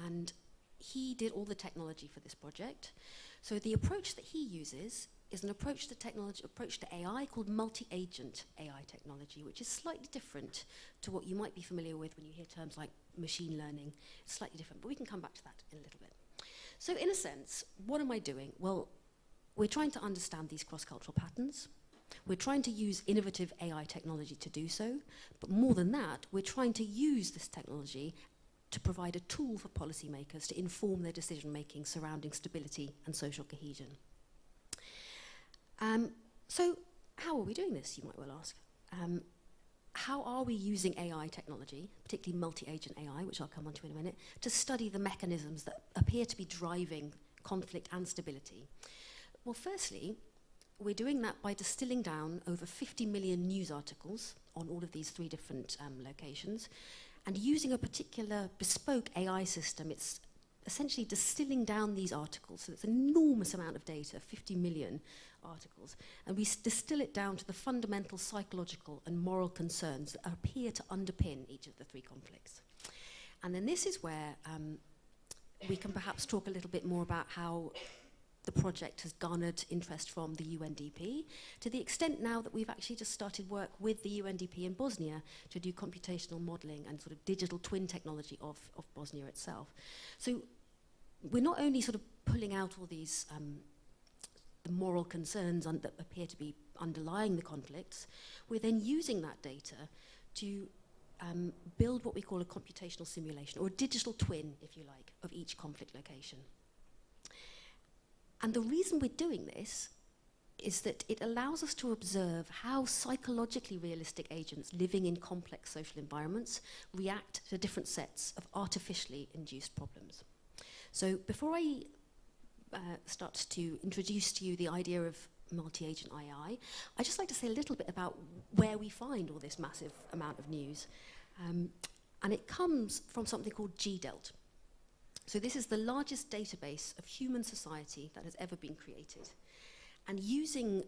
and he did all the technology for this project. So the approach that he uses is an approach to technology, approach to AI called multi-agent AI technology, which is slightly different to what you might be familiar with when you hear terms like machine learning. It's slightly different, but we can come back to that in a little bit. So in a sense, what am I doing? Well, we're trying to understand these cross-cultural patterns. We're trying to use innovative AI technology to do so, but more than that, we're trying to use this technology to provide a tool for policymakers to inform their decision-making surrounding stability and social cohesion. So how are we doing this, you might well ask? How are we using AI technology, particularly multi-agent AI, which I'll come on to in a minute, to study the mechanisms that appear to be driving conflict and stability? Well, firstly, we're doing that by distilling down over 50 million news articles on all of these 3 different locations, and using a particular bespoke AI system. It's essentially distilling down these articles, so it's an enormous amount of data, 50 million articles, and we distill it down to the fundamental psychological and moral concerns that appear to underpin each of the 3 conflicts. And then this is where we can perhaps talk a little bit more about how the project has garnered interest from the UNDP, to the extent now that we've actually just started work with the UNDP in Bosnia to do computational modelling and sort of digital twin technology of Bosnia itself. So we're not only sort of pulling out all these the moral concerns that appear to be underlying the conflicts, we're then using that data to build what we call a computational simulation, or a digital twin, if you like, of each conflict location. And the reason we're doing this is that it allows us to observe how psychologically realistic agents living in complex social environments react to different sets of artificially induced problems. So before I start to introduce to you the idea of multi-agent AI, I'd just like to say a little bit about where we find all this massive amount of news. And it comes from something called GDELT. So this is the largest database of human society that has ever been created. And using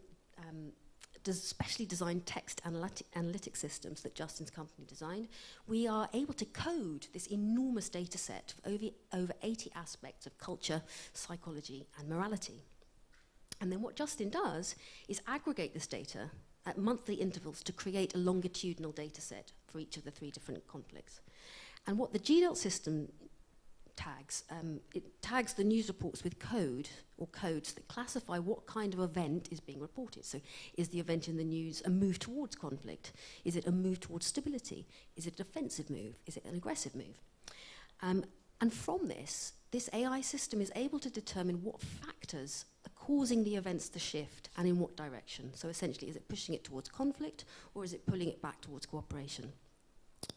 specially designed text analytic systems that Justin's company designed, we are able to code this enormous data set of over 80 aspects of culture, psychology, and morality. And then what Justin does is aggregate this data at monthly intervals to create a longitudinal data set for each of the 3 different conflicts. And what the GDELT system tags, it tags the news reports with code or codes that classify what kind of event is being reported. So is the event in the news a move towards conflict? Is it a move towards stability? Is it a defensive move? Is it an aggressive move? And from this AI system is able to determine what factors are causing the events to shift and in what direction. So essentially, is it pushing it towards conflict, or is it pulling it back towards cooperation?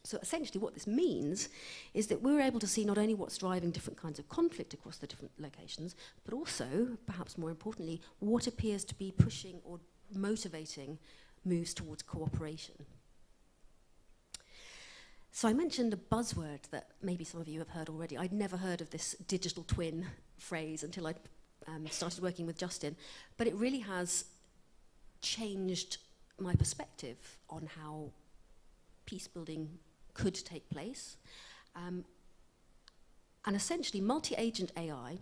So essentially what this means is that we're able to see not only what's driving different kinds of conflict across the different locations, but also, perhaps more importantly, what appears to be pushing or motivating moves towards cooperation. So I mentioned a buzzword that maybe some of you have heard already. I'd never heard of this digital twin phrase until I started working with Justin, but it really has changed my perspective on how peace building could take place. And essentially, multi-agent AI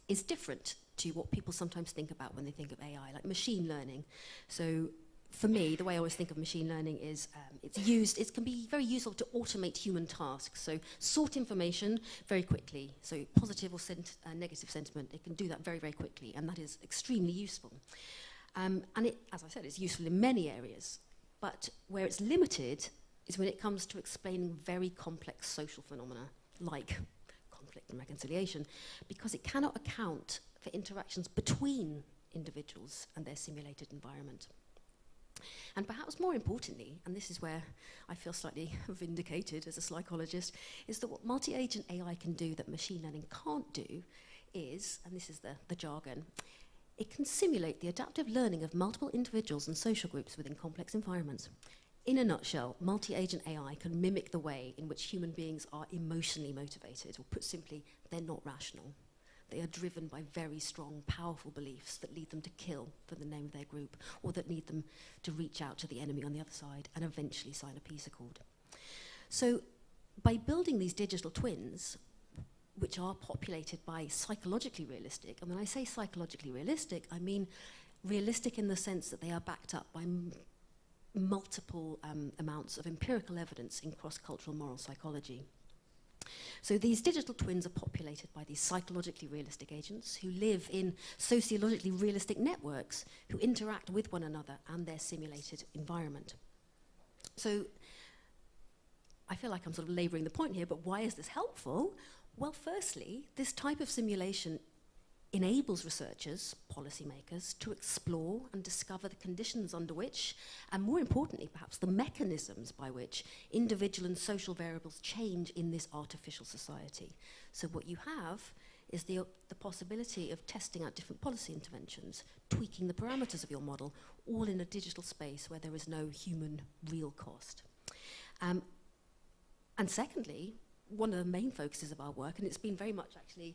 is different to what people sometimes think about when they think of AI, like machine learning. So for me, the way I always think of machine learning is it can be very useful to automate human tasks. So sort information very quickly. So positive or negative sentiment, it can do that very, very quickly, and that is extremely useful. And it, as I said, it's useful in many areas. But where it's limited is when it comes to explaining very complex social phenomena, like conflict and reconciliation, because it cannot account for interactions between individuals and their simulated environment. And perhaps more importantly, and this is where I feel slightly vindicated as a psychologist, is that what multi-agent AI can do that machine learning can't do is, and this is the jargon, it can simulate the adaptive learning of multiple individuals and social groups within complex environments. In a nutshell, multi-agent AI can mimic the way in which human beings are emotionally motivated, or put simply, they're not rational. They are driven by very strong, powerful beliefs that lead them to kill for the name of their group, or that lead them to reach out to the enemy on the other side and eventually sign a peace accord. So by building these digital twins, which are populated by psychologically realistic, and when I say psychologically realistic, I mean realistic in the sense that they are backed up by multiple amounts of empirical evidence in cross-cultural moral psychology. So these digital twins are populated by these psychologically realistic agents who live in sociologically realistic networks, who interact with one another and their simulated environment. So I feel like I'm sort of laboring the point here, but why is this helpful? Well, firstly, this type of simulation enables researchers, policymakers, to explore and discover the conditions under which, and more importantly, perhaps the mechanisms by which individual and social variables change in this artificial society. So what you have is the possibility of testing out different policy interventions, tweaking the parameters of your model, all in a digital space where there is no human real cost. And secondly, one of the main focuses of our work, and it's been very much actually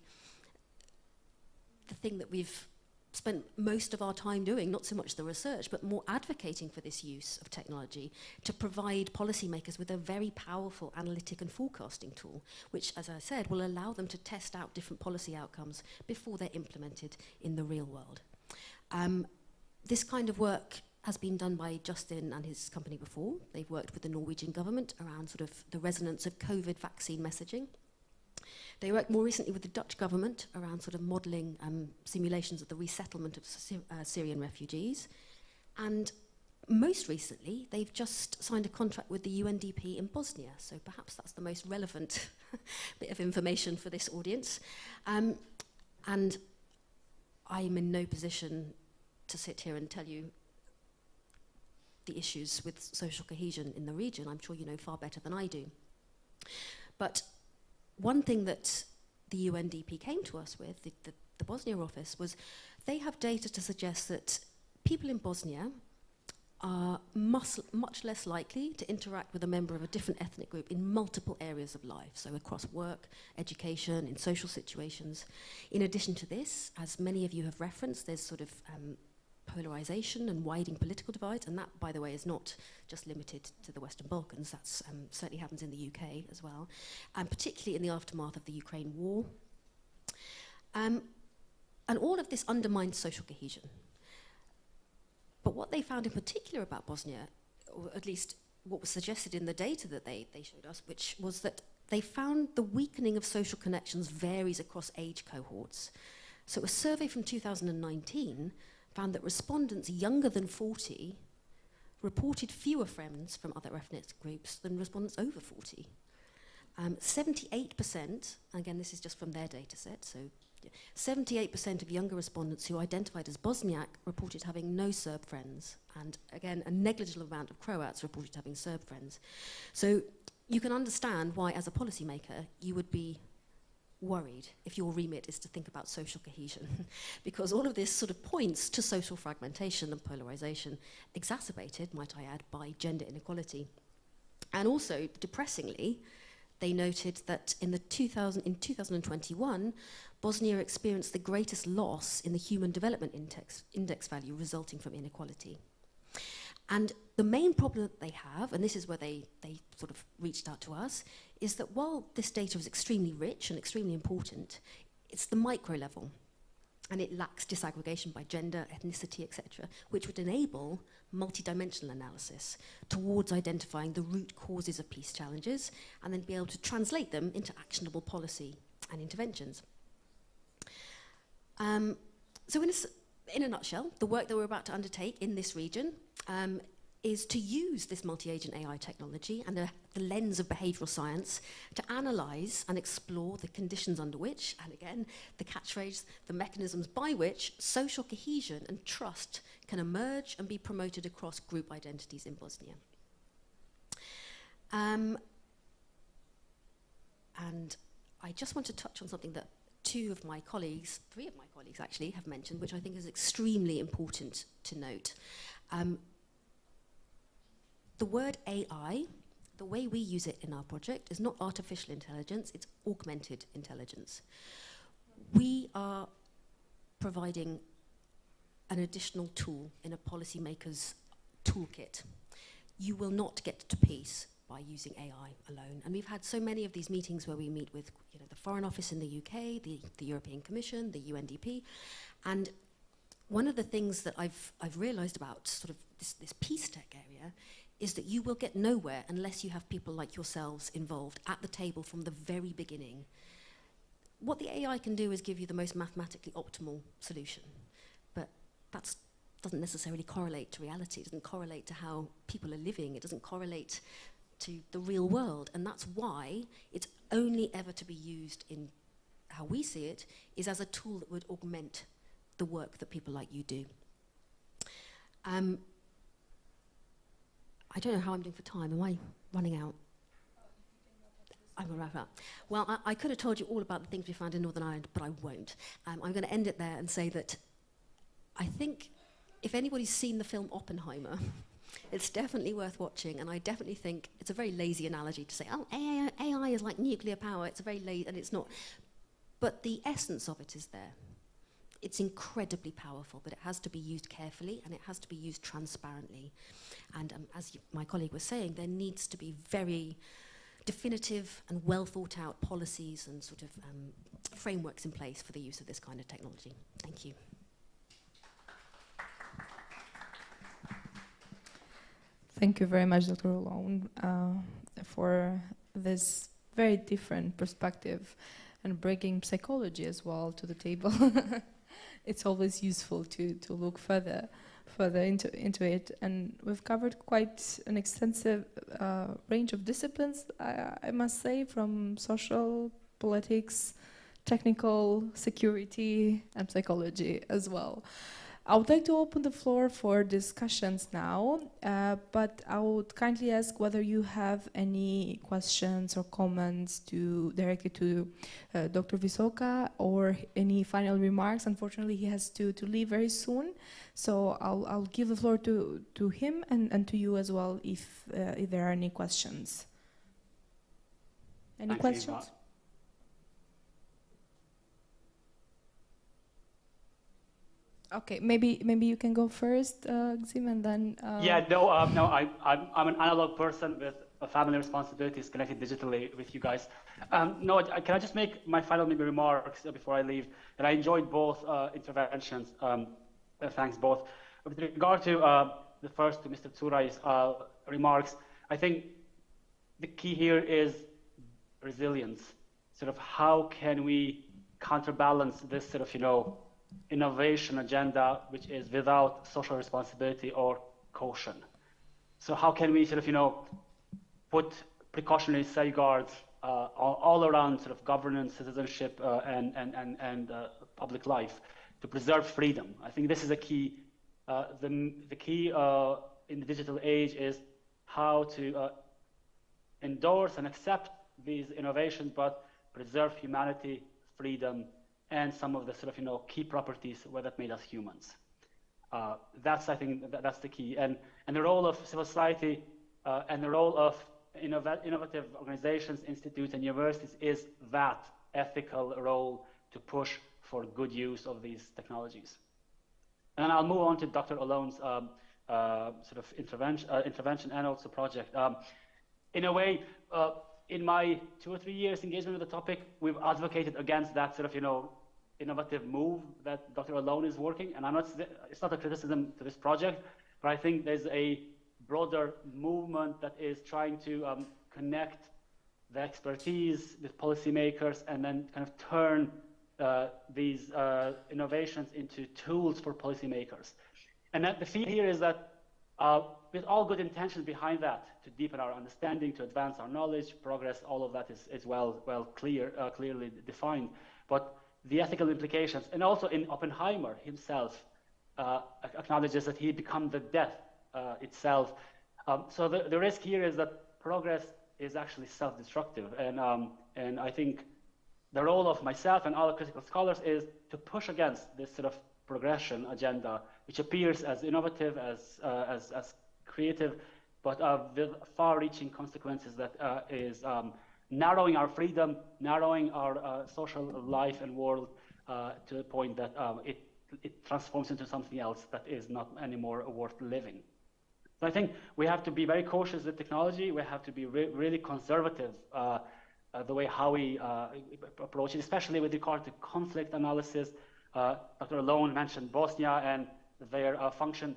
the thing that we've spent most of our time doing, not so much the research, but more advocating for this use of technology to provide policymakers with a very powerful analytic and forecasting tool, which, as I said, will allow them to test out different policy outcomes before they're implemented in the real world. This kind of work has been done by Justin and his company before. They've worked with the Norwegian government around sort of the resonance of COVID vaccine messaging. They worked more recently with the Dutch government around sort of modelling simulations of the resettlement of Syrian refugees. And most recently, they've just signed a contract with the UNDP in Bosnia. So perhaps that's the most relevant bit of information for this audience. And I'm in no position to sit here and tell you the issues with social cohesion in the region. I'm sure you know far better than I do. But one thing that the UNDP came to us with, the Bosnia office, was they have data to suggest that people in Bosnia are much less likely to interact with a member of a different ethnic group in multiple areas of life, so across work, education, in social situations. In addition to this, as many of you have referenced, there's sort of polarization and widening political divides, and that, by the way, is not just limited to the Western Balkans. That certainly happens in the UK as well, and particularly in the aftermath of the Ukraine war. And all of this undermines social cohesion. But what they found in particular about Bosnia, or at least what was suggested in the data that they showed us, which was that they found the weakening of social connections varies across age cohorts. So a survey from 2019 found that respondents younger than 40 reported fewer friends from other ethnic groups than respondents over 40. 78%, again this is just from their data set, so 78% of younger respondents who identified as Bosniak reported having no Serb friends, and again a negligible amount of Croats reported having Serb friends. So you can understand why, as a policymaker, you would be worried if your remit is to think about social cohesion, because all of this sort of points to social fragmentation and polarization, exacerbated, might I add, by gender inequality. And also, depressingly, they noted that in 2021, Bosnia experienced the greatest loss in the Human Development Index value resulting from inequality. And the main problem that they have, and this is where they sort of reached out to us, is that while this data is extremely rich and extremely important, it's the micro level, and it lacks disaggregation by gender, ethnicity, etc., which would enable multidimensional analysis towards identifying the root causes of peace challenges and then be able to translate them into actionable policy and interventions. So in a nutshell, the work that we're about to undertake in this region is to use this multi-agent AI technology and a the lens of behavioural science to analyse and explore the conditions under which, and again, the catchphrase, the mechanisms by which social cohesion and trust can emerge and be promoted across group identities in Bosnia. And I just want to touch on something that three of my colleagues actually, have mentioned, which I think is extremely important to note. The word AI, the way we use it in our project, is not artificial intelligence, it's augmented intelligence. We are providing an additional tool in a policymaker's toolkit. You will not get to peace by using AI alone. And we've had so many of these meetings where we meet with the Foreign Office in the UK, the European Commission, the UNDP. And one of the things that I've realized about sort of this peace tech area is that you will get nowhere unless you have people like yourselves involved at the table from the very beginning. What the AI can do is give you the most mathematically optimal solution, but that doesn't necessarily correlate to reality. It doesn't correlate to how people are living. It doesn't correlate to the real world, and that's why it's only ever to be used in how we see it is as a tool that would augment the work that people like you do. I don't know how I'm doing for time. Am I running out? I'm going to wrap up. Well, I could have told you all about the things we found in Northern Ireland, but I won't. I'm going to end it there and say that I think if anybody's seen the film Oppenheimer, it's definitely worth watching, and I definitely think it's a very lazy analogy to say, oh, AI is like nuclear power. It's a very lazy, and it's not. But the essence of it is there. It's incredibly powerful, but it has to be used carefully, and it has to be used transparently. And as my colleague was saying, there needs to be very definitive and well thought out policies and sort of frameworks in place for the use of this kind of technology. Thank you. Thank you very much, Dr. Olone, for this very different perspective and bringing psychology as well to the table. It's always useful to look further into it, and we've covered quite an extensive range of disciplines, I must say, from social, politics, technical, security, and psychology as well. I would like to open the floor for discussions now, but I would kindly ask whether you have any questions or comments directly to Dr. Visoka, or any final remarks. Unfortunately, he has to leave very soon, so I'll give the floor to him and to you as well if there are any questions. Any questions? Eva. Okay, maybe you can go first, Gzim, and then. I'm an analog person with family responsibilities connected digitally with you guys. Can I just make my final remarks before I leave? And I enjoyed both interventions. Thanks both. With regard to the first, to Mr. Tsurai's remarks, I think the key here is resilience. Sort of how can we counterbalance this sort of, innovation agenda, which is without social responsibility or caution. So how can we sort of, put precautionary safeguards all around sort of governance, citizenship, and public life to preserve freedom? I think this is a key. The key in the digital age is how to endorse and accept these innovations, but preserve humanity, freedom, and some of the sort of, key properties that made us humans. I think that's the key. And the role of civil society and the role of innovative organizations, institutes, and universities is that ethical role to push for good use of these technologies. And I'll move on to Dr. Olone's sort of intervention and also project. In a way, in my 2 or 3 years engagement with the topic, we've advocated against that sort of, innovative move that Dr. Olone is working. And it's not a criticism to this project, but I think there's a broader movement that is trying to connect the expertise with policymakers and then kind of turn these innovations into tools for policymakers. And the fear here is that with all good intentions behind that, to deepen our understanding, to advance our knowledge, progress, all of that is clearly defined. But the ethical implications, and also in Oppenheimer himself acknowledges that he become the death itself. So the risk here is that progress is actually self-destructive, and I think the role of myself and other critical scholars is to push against this sort of progression agenda, which appears as innovative, as creative, but with far-reaching consequences that is narrowing our freedom, narrowing our social life and world to the point that it transforms into something else that is not anymore worth living. So I think we have to be very cautious with technology. We have to be really conservative the way how we approach it, especially with regard to conflict analysis. Dr. Alon mentioned Bosnia and their function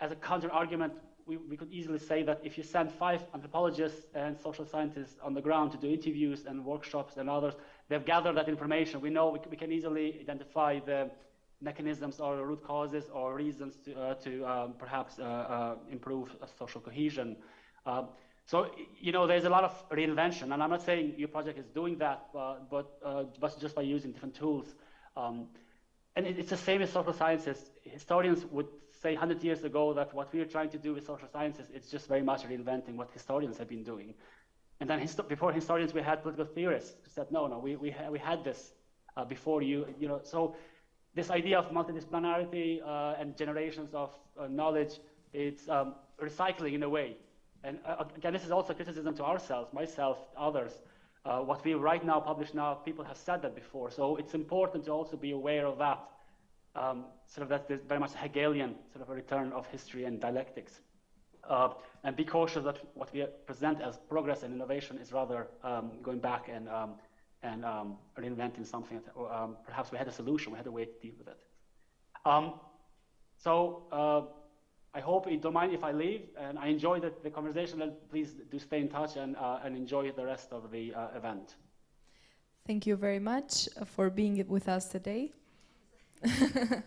as a counter-argument. We could easily say that if you send 5 anthropologists and social scientists on the ground to do interviews and workshops and others, they've gathered that information. We know we can easily identify the mechanisms or root causes or reasons to perhaps improve social cohesion. So, you know, there's a lot of reinvention, and I'm not saying your project is doing that, but just by using different tools. And it's the same as social sciences. Historians would say 100 years ago that what we are trying to do with social sciences, it's just very much reinventing what historians have been doing. And then before historians, we had political theorists who said, no, we had this before you know. So this idea of multidisciplinarity and generations of knowledge, it's recycling in a way. And again, this is also criticism to ourselves, myself, others. What we right now publish now, people have said that before. So it's important to also be aware of that. Sort of that there's very much Hegelian sort of a return of history and dialectics. And be cautious that what we present as progress and innovation is rather going back and reinventing something. Perhaps we had a solution, we had a way to deal with it. I hope you don't mind if I leave, and I enjoyed the conversation. And please do stay in touch and enjoy the rest of the event. Thank you very much for being with us today. Okay.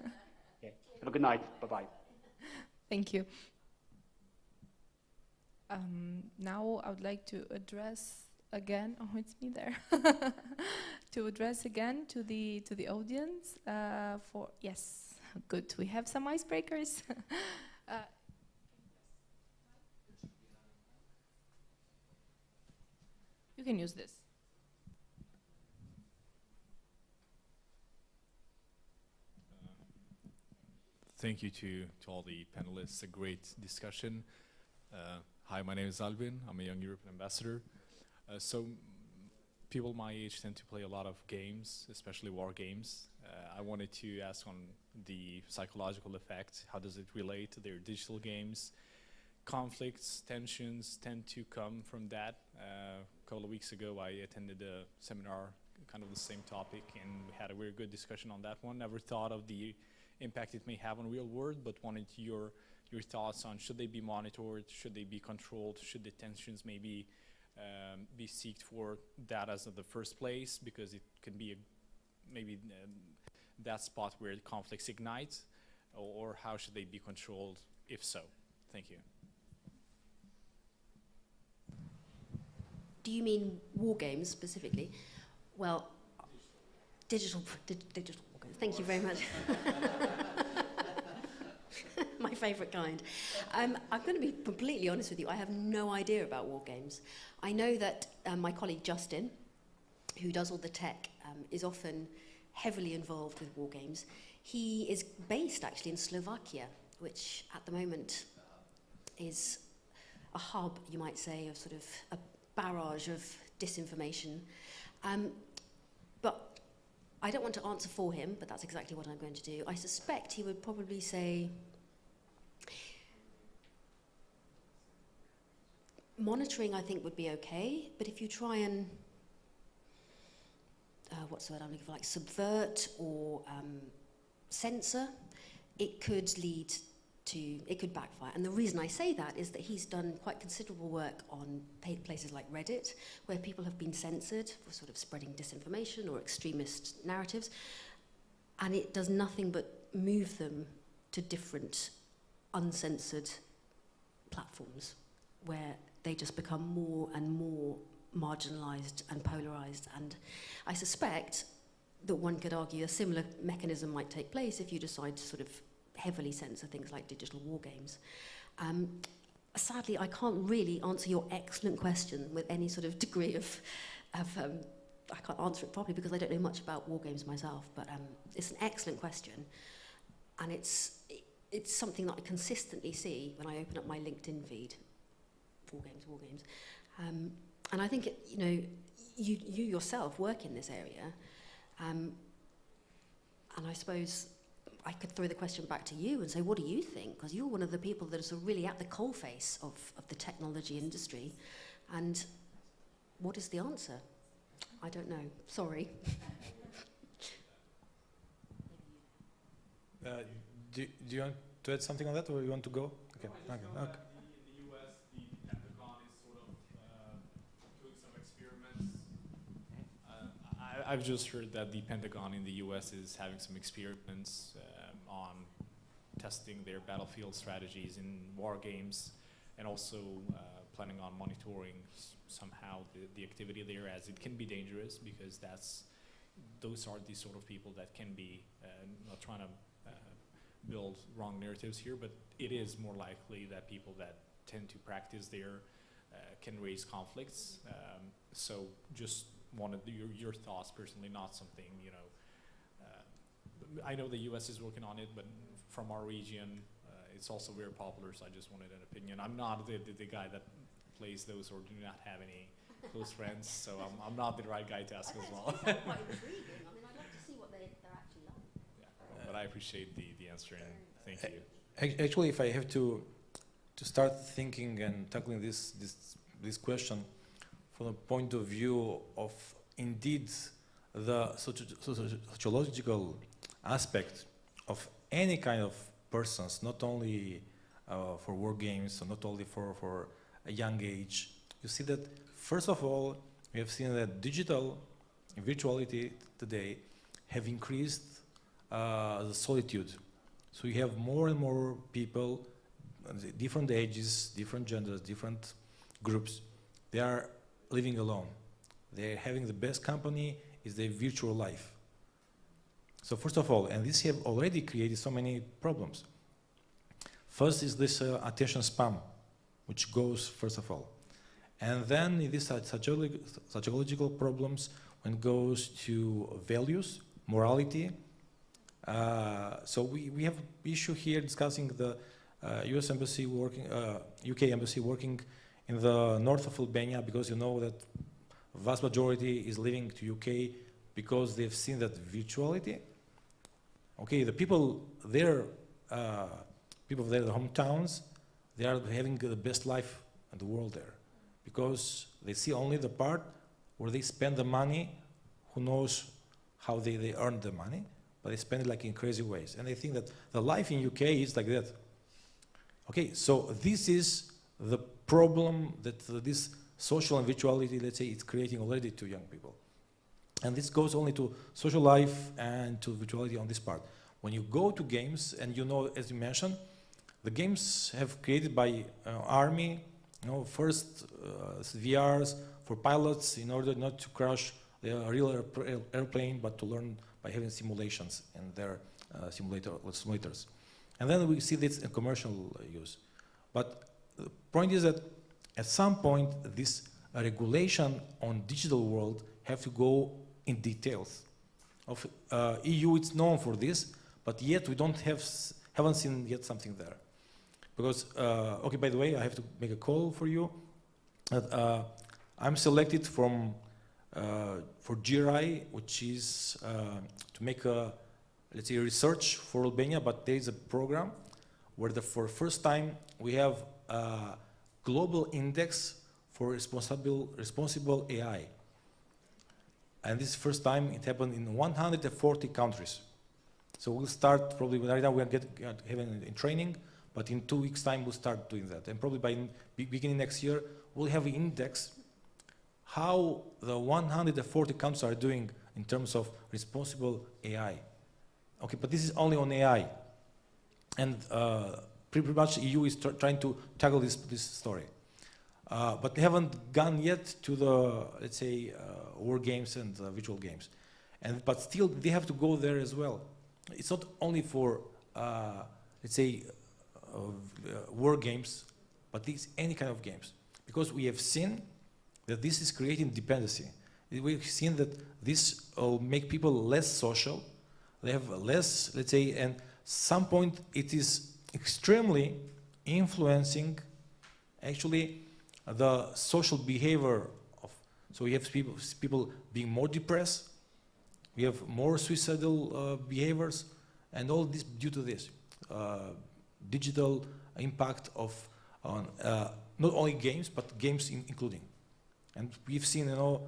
Have a good night. Bye-bye. Thank you. Now I would like to address again. Oh, it's me there. To address again to the audience. Yes, good. We have some icebreakers. You can use this. Thank you to all the panelists. A great discussion. Hi, my name is Albin. I'm a young European ambassador. So people my age tend to play a lot of games, especially war games. I wanted to ask on the psychological effect. How does it relate to their digital games? Conflicts, tensions tend to come from that. A couple of weeks ago, I attended a seminar, kind of the same topic, and we had a very good discussion on that one. Never thought of the impact it may have on real world, but wanted your thoughts on should they be monitored, should they be controlled, should the tensions maybe be sought for that as the first place, because it can be maybe that spot where conflicts ignite, or how should they be controlled if so? Thank you. Do you mean war games specifically? Well, digital war games. Thank you very much. My favourite kind. I'm going to be completely honest with you. I have no idea about war games. I know that my colleague Justin, who does all the tech, is often heavily involved with war games. He is based actually in Slovakia, which at the moment is a hub, you might say, of sort of a barrage of disinformation. But I don't want to answer for him, but that's exactly what I'm going to do. I suspect he would probably say monitoring, I think, would be okay, but if you try and what's the word I'm looking for, like subvert or censor, it could backfire. And the reason I say that is that he's done quite considerable work on places like Reddit, where people have been censored for sort of spreading disinformation or extremist narratives, and it does nothing but move them to different uncensored platforms where they just become more and more marginalized and polarized. And I suspect that one could argue a similar mechanism might take place if you decide to sort of heavily censor things like digital war games. Sadly, I can't really answer your excellent question with any sort of degree of I can't answer it properly because I don't know much about war games myself, but it's an excellent question. And it's something that I consistently see when I open up my LinkedIn feed. War games. And I think, you yourself work in this area. And I suppose I could throw the question back to you and say, what do you think? Because you're one of the people that are sort of really at the coalface of the technology industry. And what is the answer? I don't know. Sorry. Do you want to add something on that, or you want to go? Okay. Okay. In the US, the Pentagon is sort of doing some experiments. I've just heard that the Pentagon in the US is having some experiments on testing their battlefield strategies in war games, and also planning on monitoring somehow the activity there, as it can be dangerous, because those are the sort of people that can be, not trying to build wrong narratives here, but it is more likely that people that tend to practice there can raise conflicts. So just wanted your thoughts personally, not something, I know the US is working on it, but from our region, it's also very popular, so I just wanted an opinion. I'm not the guy that plays those, or do not have any close friends, so I'm not the right guy to ask as well. Quite intriguing. I mean, I'd like to see what they're actually like. Yeah, but I appreciate the answer, and thank you. Actually, if I have to start thinking and tackling this question from the point of view of indeed the sociological aspect of any kind of persons, not only for war games, or not only for a young age, you see that first of all, we have seen that digital virtuality today have increased the solitude. So you have more and more people, different ages, different genders, different groups. They are living alone. They're having the best company is their virtual life. So first of all, and this have already created so many problems. First is this attention spam, which goes first of all. And then it is psychological problems when it goes to values, morality. So we have issue here discussing the US embassy working, UK embassy working in the north of Albania, because you know that vast majority is living to UK because they've seen that virtuality. Okay, the people there, the hometowns, they are having the best life in the world there, because they see only the part where they spend the money. Who knows how they earn the money, but they spend it like in crazy ways, and they think that the life in UK is like that. Okay, so this is the problem that this social and virtuality, let's say, it's creating already to young people. And this goes only to social life and to virtuality on this part. When you go to games, and as you mentioned, the games have created by army, first VRs for pilots in order not to crash the real airplane, but to learn by having simulations in their simulators. And then we see this in commercial use. But the point is that at some point, this regulation on digital world have to go in details. Of EU, it's known for this, but yet we haven't seen yet something there. Because, okay, by the way, I have to make a call for you. I'm selected for GRI, which is to make let's say, research for Albania, but there is a program where for the first time we have a global index for responsible AI. And this is the first time it happened in 140 countries. So we'll start probably, right now we are having in training, but in 2 weeks' time we'll start doing that. And probably by beginning next year, we'll have an index how the 140 countries are doing in terms of responsible AI. Okay, but this is only on AI. And pretty much EU is trying to tackle this story. But they haven't gone yet to the, let's say, war games and virtual games. But still, they have to go there as well. It's not only for, let's say, war games, but it's any kind of games. Because we have seen that this is creating dependency. We've seen that this will make people less social. They have less, let's say, and some point it is extremely influencing actually the social behavior of, so we have people being more depressed, we have more suicidal behaviors, and all this due to this digital impact of on not only games but games including. And we've seen, you know,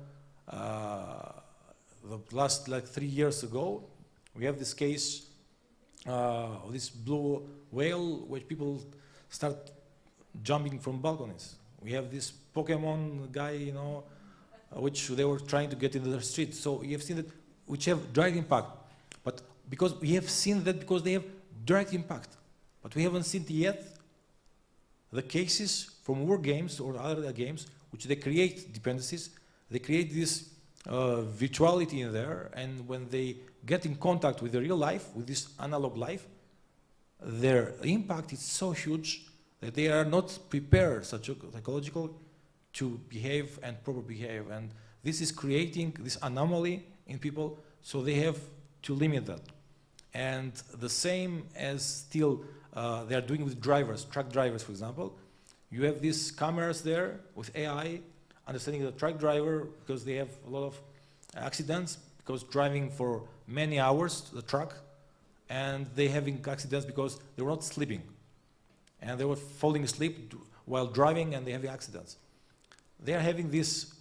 the last like 3 years ago, we have this case of this blue whale, which people start jumping from balconies. We have this Pokemon guy, you know, which they were trying to get into the street. So you have seen that, which have direct impact. But because we have seen that because they have direct impact. But we haven't seen yet the cases from war games or other games which they create dependencies. They create this virtuality in there, and when they get in contact with the real life, with this analog life, their impact is so huge that they are not prepared psychological to behave and proper behave. And this is creating this anomaly in people, so they have to limit that. And the same as still they are doing with drivers, truck drivers, for example. You have these cameras there with AI understanding the truck driver because they have a lot of accidents because driving for many hours the truck, and they having accidents because they were not sleeping and they were falling asleep while driving and they having accidents. They are having these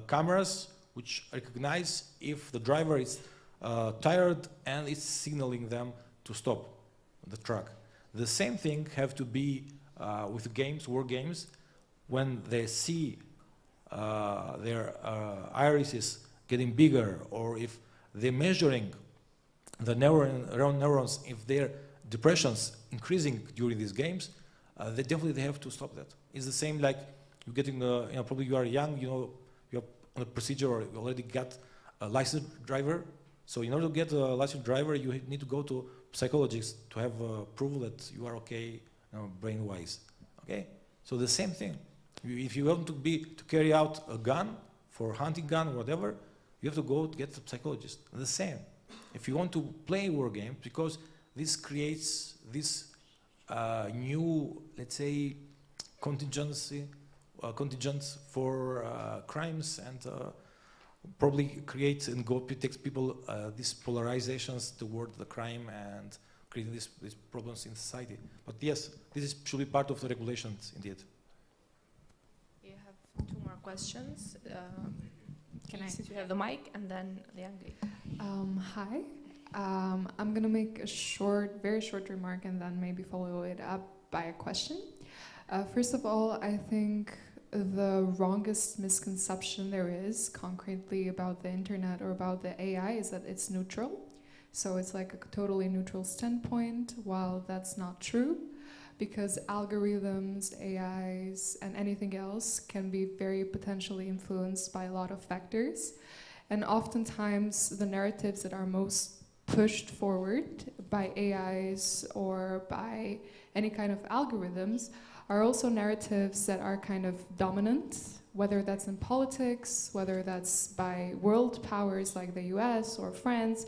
cameras which recognize if the driver is tired and it's signaling them to stop the truck. The same thing have to be with games, war games, when they see their irises getting bigger, or if they're measuring the neurons, if their depression's increasing during these games, they definitely have to stop that. It's the same like you're getting, you know, probably you are young, you know, you're on a procedure or you already got a licensed driver. So in order to get a licensed driver, you need to go to psychologists to have approval that you are okay, you know, brain-wise. Okay? So the same thing. If you want to carry out a gun, for hunting gun or whatever, you have to go to get a psychologist. The same. If you want to play war games, because this creates this new, let's say, contingents for crimes, and probably creates and takes people these polarizations toward the crime and creating these problems in society. But yes, this should be part of the regulations indeed. You have 2 more questions. Since you have the mic, and then the Angli. Hi. I'm going to make a very short remark and then maybe follow it up by a question. First of all, I think the wrongest misconception there is concretely about the internet or about the AI is that it's neutral. So it's like a totally neutral standpoint, while that's not true, because algorithms, AIs, and anything else can be very potentially influenced by a lot of factors. And oftentimes the narratives that are most pushed forward by AIs or by any kind of algorithms are also narratives that are kind of dominant, whether that's in politics, whether that's by world powers like the US or France.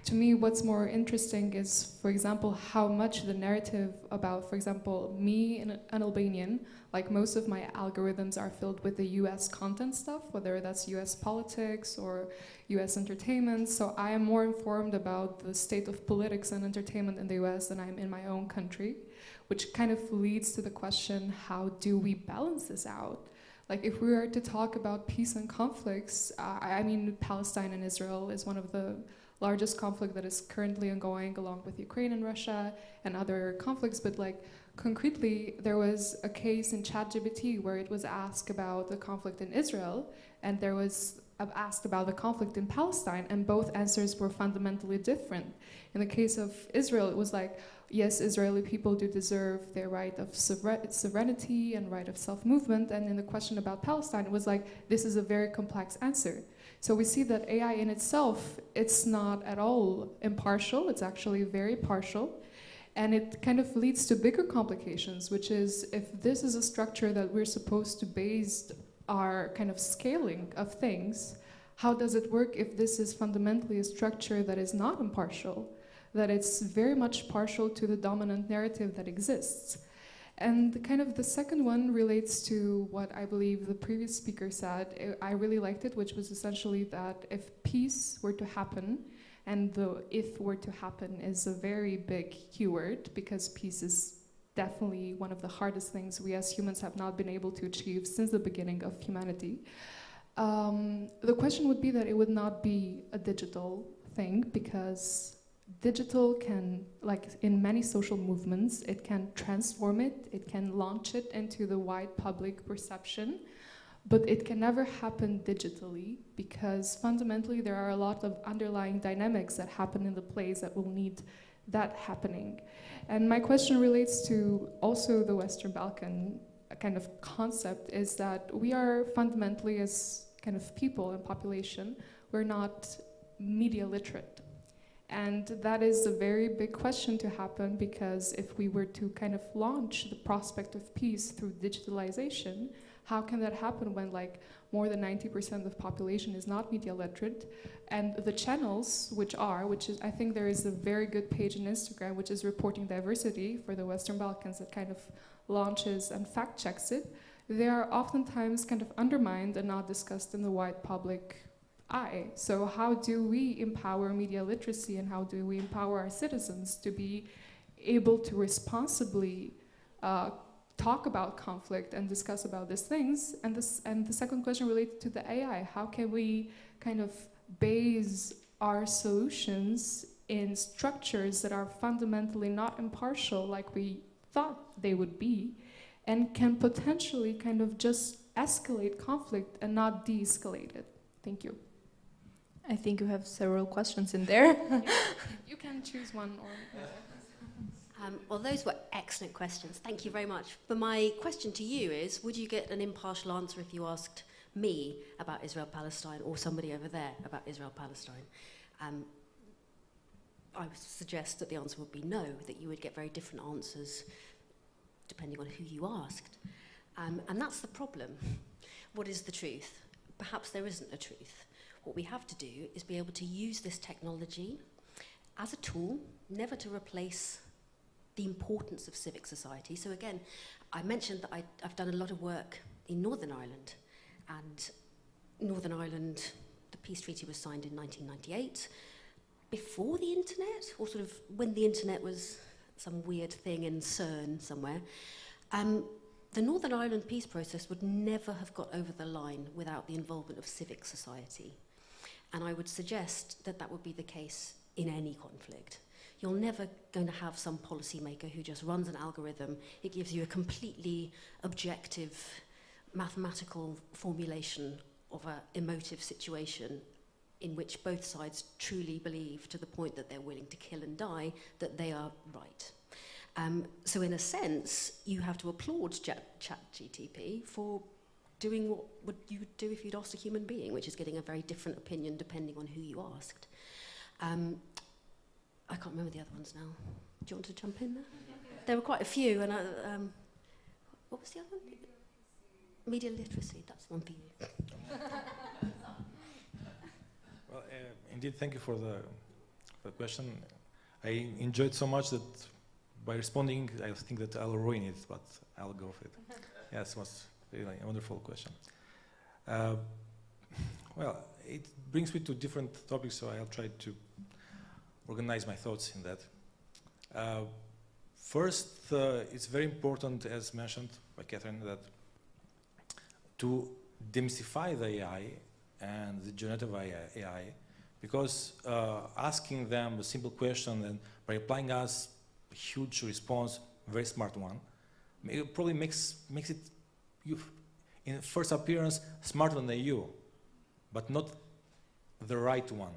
To me, what's more interesting is, for example, how much the narrative about, for example, me, an Albanian, like most of my algorithms are filled with the US content stuff, whether that's US politics or US entertainment. So I am more informed about the state of politics and entertainment in the US than I am in my own country, which kind of leads to the question, how do we balance this out? Like, if we were to talk about peace and conflicts, I mean, Palestine and Israel is one of the largest conflict that is currently ongoing, along with Ukraine and Russia and other conflicts. But like, concretely, there was a case in ChatGPT where it was asked about the conflict in Israel, and there was asked about the conflict in Palestine, and both answers were fundamentally different. In the case of Israel, it was like, yes, Israeli people do deserve their right of sovereignty and right of self-movement, and in the question about Palestine, it was like, this is a very complex answer. So we see that AI in itself, it's not at all impartial, it's actually very partial, and it kind of leads to bigger complications, which is if this is a structure that we're supposed to base our kind of scaling of things, how does it work if this is fundamentally a structure that is not impartial, that it's very much partial to the dominant narrative that exists? And kind of the second one relates to what I believe the previous speaker said. I really liked it, which was essentially that if peace were to happen, and the if were to happen is a very big keyword, because peace is definitely one of the hardest things we as humans have not been able to achieve since the beginning of humanity. The question would be that it would not be a digital thing, because digital can, like in many social movements, it can transform it, it can launch it into the wide public perception, but it can never happen digitally, because fundamentally there are a lot of underlying dynamics that happen in the place that will need that happening. And my question relates to also the Western Balkan kind of concept, is that we are fundamentally, as kind of people and population, we're not media literate. And that is a very big question to happen, because if we were to kind of launch the prospect of peace through digitalization, how can that happen when like more than 90% of the population is not media literate? And the channels, which is, I think there is a very good page in Instagram, which is reporting diversity for the Western Balkans, that kind of launches and fact checks it. They are oftentimes kind of undermined and not discussed in the wide public eye. So how do we empower media literacy, and how do we empower our citizens to be able to responsibly talk about conflict and discuss about these things? And the second question related to the AI, how can we kind of base our solutions in structures that are fundamentally not impartial like we thought they would be, and can potentially kind of just escalate conflict and not de-escalate it? Thank you. I think you have several questions in there. You can choose one or another. Well, those were excellent questions. Thank you very much. But my question to you is, would you get an impartial answer if you asked me about Israel-Palestine, or somebody over there about Israel-Palestine? I would suggest that the answer would be no, that you would get very different answers depending on who you asked. And that's the problem. What is the truth? Perhaps there isn't a truth. What we have to do is be able to use this technology as a tool, never to replace the importance of civic society. So again, I mentioned that I've done a lot of work in Northern Ireland, and Northern Ireland, the peace treaty was signed in 1998, before the internet, or sort of when the internet was some weird thing in CERN somewhere. The Northern Ireland peace process would never have got over the line without the involvement of civic society. And I would suggest that that would be the case in any conflict. You're never going to have some policymaker who just runs an algorithm. It gives you a completely objective mathematical formulation of an emotive situation in which both sides truly believe, to the point that they're willing to kill and die, that they are right. So in a sense, you have to applaud ChatGPT for doing what you would do if you'd asked a human being, which is getting a very different opinion depending on who you asked. I can't remember the other ones now. Do you want to jump in there? There were quite a few, and what was the other one? Media literacy, that's one for you. Well, indeed, thank you for the question. I enjoyed so much that by responding, I think that I'll ruin it, but I'll go for it. Yes, it was really a wonderful question. Well, it brings me to different topics, so I'll try to organize my thoughts in that. First, it's very important, as mentioned by Catherine, that to demystify the AI and the generative AI, because asking them a simple question and by replying us a huge response, very smart one, it probably makes it, in first appearance, smarter than you. but not the right one,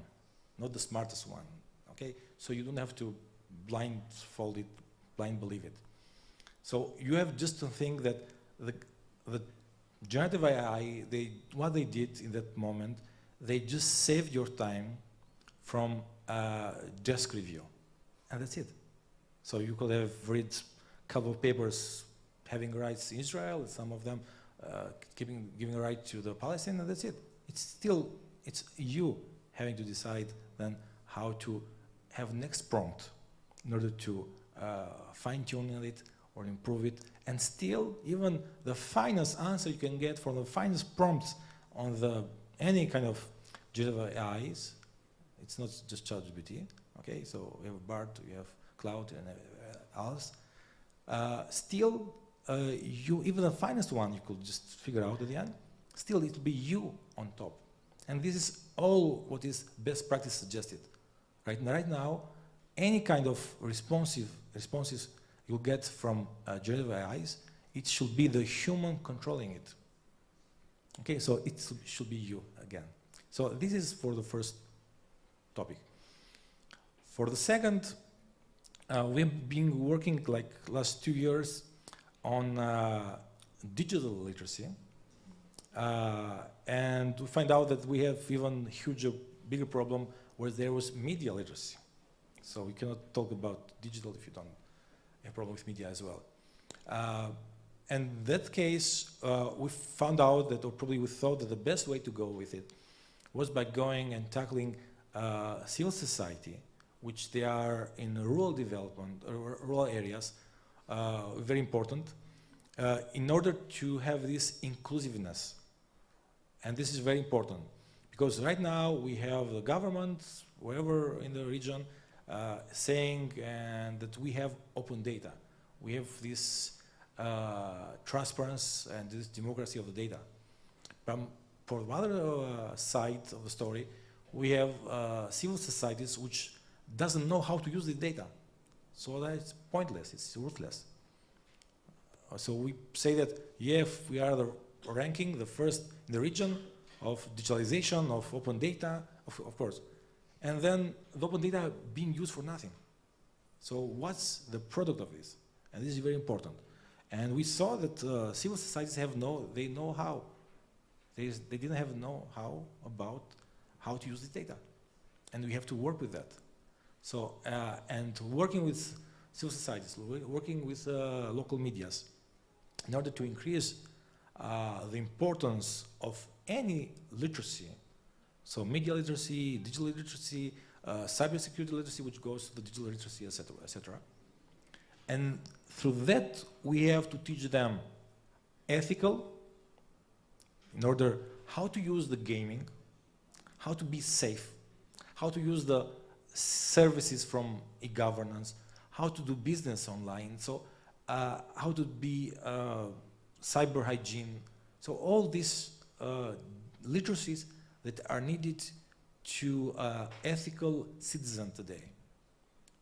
not the smartest one. Okay, so you don't have to blindfold it, blind believe it. So you have just to think that the generative AI, what they did in that moment, they just saved your time from desk review, and that's it. So you could have read a couple of papers having rights in Israel, some of them giving a right to the Palestine, and that's it. It's you having to decide then how to have next prompt in order to fine-tune it or improve it, and still even the finest answer you can get from the finest prompts on any kind of generative AIs, it's not just ChatGPT, okay? So we have BART, we have Cloud, and else. Still, even the finest one you could just figure out at the end, still it will be you on top. And this is all what is best practice suggested. Right now, any kind of responses you'll get from generative AIs, it should be the human controlling it. Okay, so it should be you again. So this is for the first topic. For the second, we've been working like last 2 years on digital literacy. And we find out that we have even bigger problem where there was media literacy. So we cannot talk about digital if you don't have a problem with media as well. And in that case, we found out that, or probably we thought that the best way to go with it was by going and tackling civil society, which they are in rural development, rural areas, very important, in order to have this inclusiveness. And this is very important, because right now we have the government, wherever in the region, saying that we have open data. We have this transparency and this democracy of the data. But for the other side of the story, we have civil societies which doesn't know how to use the data. So that's pointless, it's worthless. So we say that, yeah, we are ranking the first in the region of digitalization, of open data, of course. And then the open data being used for nothing. So what's the product of this? And this is very important. And we saw that civil societies they know how. They didn't have know-how about how to use the data. And we have to work with that. So, and working with civil societies, working with local medias, in order to increase the importance of any literacy, so media literacy, digital literacy, cybersecurity literacy, which goes to the digital literacy, etc., etc. And through that, we have to teach them ethical, in order how to use the gaming, how to be safe, how to use the services from e-governance, how to do business online, so how to be cyber hygiene. So all these literacies that are needed to ethical citizen today.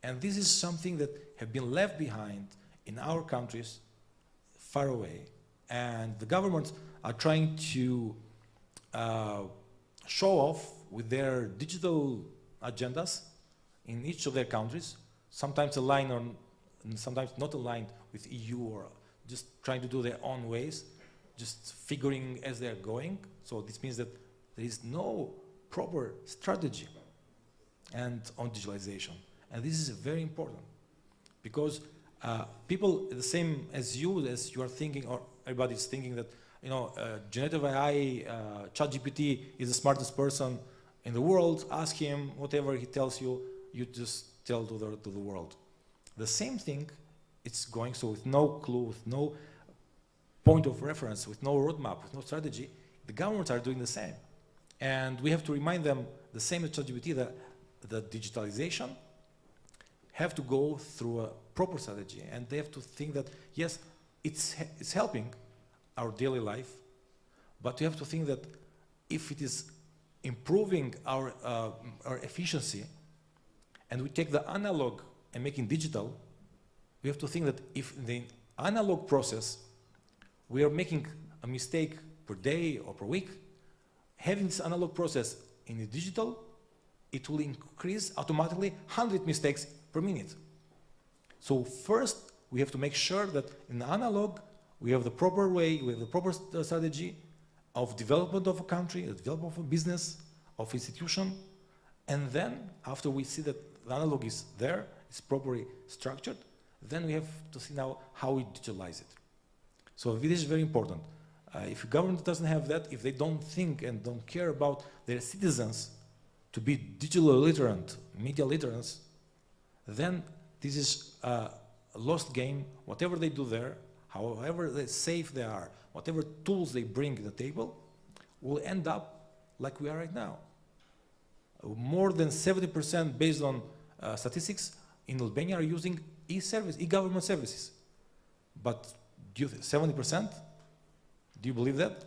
And this is something that have been left behind in our countries far away. And the governments are trying to show off with their digital agendas in each of their countries, sometimes aligned on, and sometimes not aligned with EU, or just trying to do their own ways, just figuring as they're going. So this means that there is no proper strategy and on digitalization. And this is very important, because people the same as you are thinking, or everybody's thinking that, you know, generative AI, ChatGPT is the smartest person in the world. Ask him whatever he tells you, you just tell to the world. The same thing, it's going, so with no clue, with no point of reference, with no roadmap, with no strategy, the governments are doing the same. And we have to remind them, the same as ChatGPT, that the digitalization have to go through a proper strategy, and they have to think that, yes, it's helping our daily life, but we have to think that if it is improving our efficiency, and we take the analog and make it digital, we have to think that if in the analog process we are making a mistake per day or per week, having this analog process in the digital, it will increase automatically 100 mistakes per minute. So first, we have to make sure that in the analog, we have the proper way, we have the proper strategy of development of a country, the development of a business, of institution, and then after we see that the analog is there, it's properly structured, then we have to see now how we digitalize it. So this is very important. If a government doesn't have that, if they don't think and don't care about their citizens to be digital literate, media literate, then this is a lost game. Whatever they do there, however safe they are, whatever tools they bring to the table, will end up like we are right now. More than 70% based on statistics in Albania are using e-government services. But 70%? Do you believe that?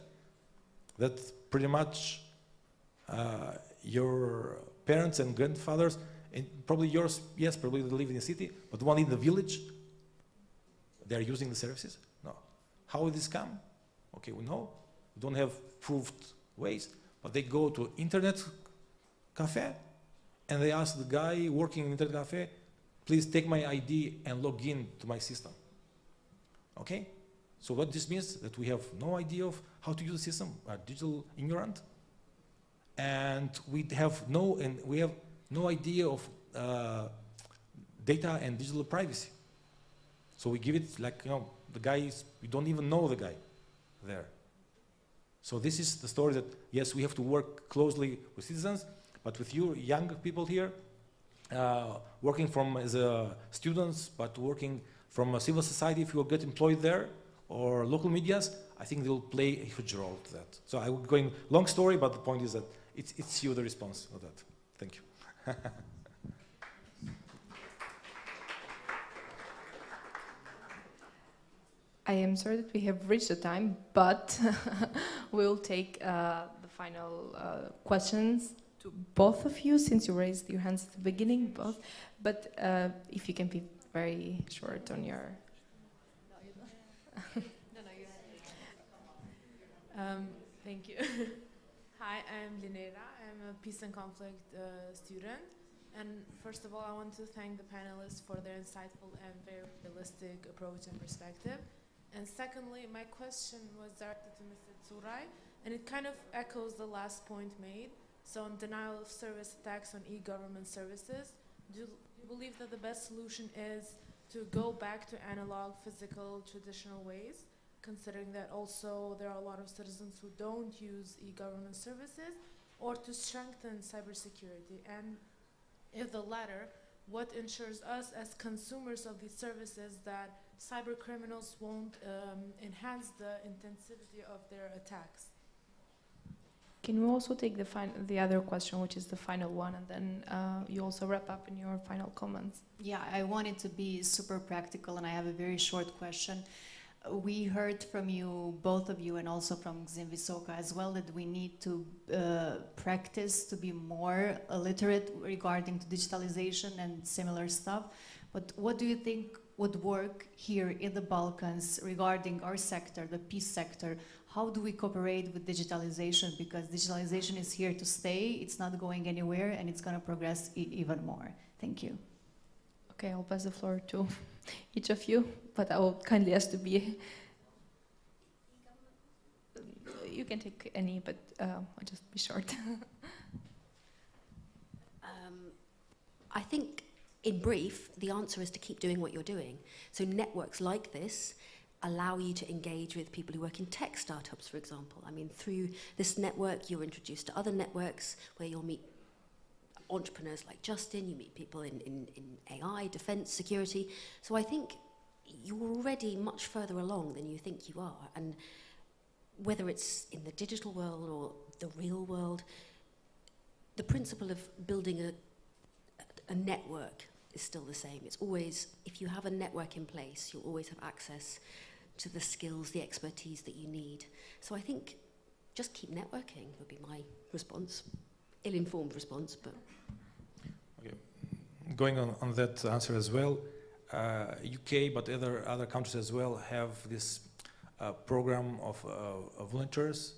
That pretty much your parents and grandfathers, and probably yours, yes, probably they live in the city, but one in the village, they are using the services? No. How will this come? Okay, we know, we don't have proved ways, but they go to internet cafe and they ask the guy working in internet cafe, please take my ID and log in to my system. Okay? So what this means that we have no idea of how to use the system, are digital ignorant, and we have no idea of data and digital privacy. So we give it like, the guy is, we don't even know the guy there. So this is the story that, yes, we have to work closely with citizens, but with you young people here, working from as students, but working from a civil society, if you will get employed there, or local medias, I think they'll play a huge role to that. So I'm going long story, but the point is that it's you the response of that. Thank you. I am sorry that we have reached the time, but we'll take the final questions to both of you, since you raised your hands at the beginning, both. But if you can be very short on your... Thank you. Hi, I'm Linera. I'm a peace and conflict student. And first of all, I want to thank the panelists for their insightful and very realistic approach and perspective. And secondly, my question was directed to Mr. Tsurai, and it kind of echoes the last point made. So on denial of service attacks on e-government services, do you believe that the best solution is to go back to analog, physical, traditional ways, considering that also there are a lot of citizens who don't use e-government services, or to strengthen cybersecurity? And if the latter, what ensures us as consumers of these services that cyber criminals won't enhance the intensity of their attacks? Can we also take the other question, which is the final one, and then you also wrap up in your final comments? Yeah, I wanted to be super practical, and I have a very short question. We heard from you, both of you, and also from Gzim Visoka as well, that we need to practice to be more literate regarding to digitalization and similar stuff. But what do you think would work here in the Balkans regarding our sector, the peace sector? How do we cooperate with digitalization? Because digitalization is here to stay, it's not going anywhere, and it's going to progress even more. Thank you. Okay, I'll pass the floor to each of you, but I will kindly ask to be... You can take any, but I'll just be short. I think, in brief, the answer is to keep doing what you're doing. So networks like this allow you to engage with people who work in tech startups, for example. I mean, through this network, you're introduced to other networks where you'll meet entrepreneurs like Justin, you meet people in AI, defense, security. So I think you're already much further along than you think you are. And whether it's in the digital world or the real world, the principle of building a network is still the same. It's always, if you have a network in place, you'll always have access to the skills, the expertise that you need. So I think just keep networking would be my response. Ill-informed response, but... Okay. Going on that answer as well, UK, but other countries as well have this program of volunteers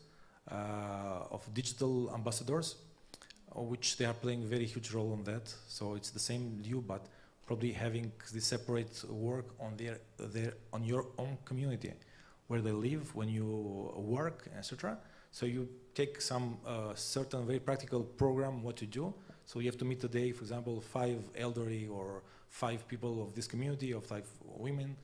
of digital ambassadors, which they are playing a very huge role on that. So it's the same you, but probably having this separate work on on your own community, where they live, when you work, etc. So you take some certain very practical program what to do. So you have to meet today, for example, 5 elderly or 5 people of this community, or 5 women,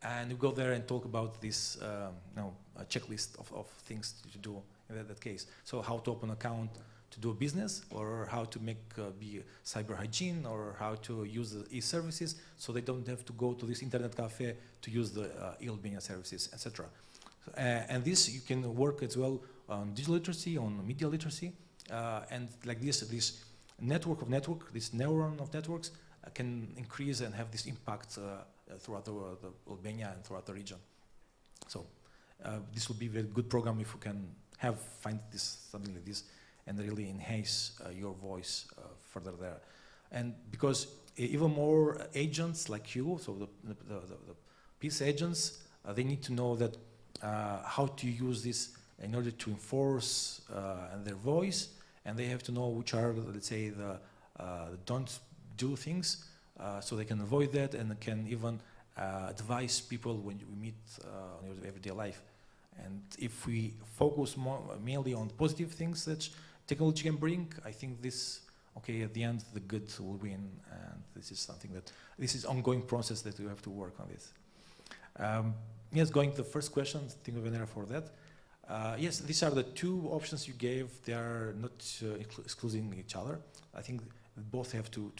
and you go there and talk about this a checklist of things to do in that case. So how to open an account to do a business, or how to make be cyber hygiene, or how to use the e-services, so they don't have to go to this internet cafe to use the e-Albania services, etc. And this you can work as well on digital literacy, on media literacy, and like this network of this neuron of networks can increase and have this impact throughout the Albania and throughout the region. So this would be a very good program if you can find something like this and really enhance your voice further there. And because even more agents like you, so the peace agents, they need to know that how to use this in order to enforce their voice, and they have to know which are, let's say, the don't do things, so they can avoid that and can even advise people when we meet in your everyday life. And if we focus mainly on positive things that technology can bring, I think this, okay, at the end the good will win, and this is something that, this is ongoing process that we have to work on this. Yes, going to the first question, thank you Venera for that. Yes, these are the 2 options you gave. They are not excluding each other. I think both have to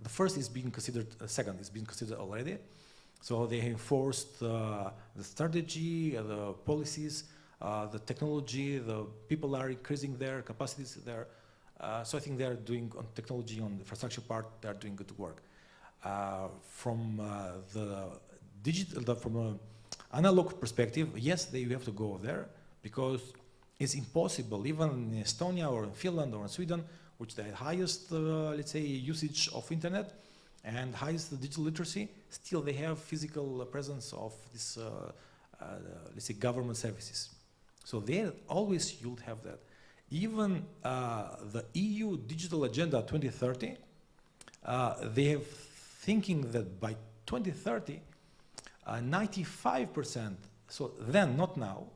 the first is being considered, the second is being considered already. So they enforced the strategy, the policies, the technology, the people are increasing their capacities there. So I think they are doing on technology, on the infrastructure part, they are doing good work. From the digital, from an analog perspective, yes, you have to go there, because it's impossible, even in Estonia or in Finland or in Sweden, which the highest, let's say, usage of internet and highest digital literacy, still they have physical presence of this, let's say, government services. So there always you'll have that. Even the EU Digital Agenda 2030, they have thinking that by 2030, 95%, so then, not now,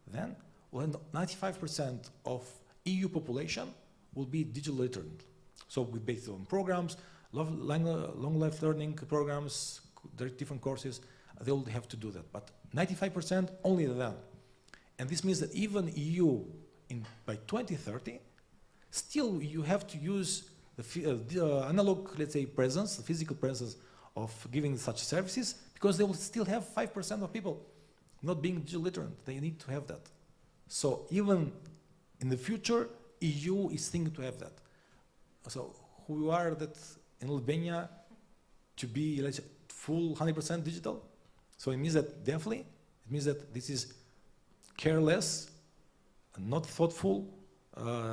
then, when 95% of EU population will be digital literate. So we based on programs, long life learning programs, different courses, they will have to do that. But 95% only then. And this means that even EU by 2030, still you have to use the analog, let's say, presence, the physical presence of giving such services, because they will still have 5% of people not being digital literate. They need to have that. So even in the future, EU is thinking to have that. So who are that in Albania to be, let's say, full 100% digital? So it means that definitely, it means that this is careless, not thoughtful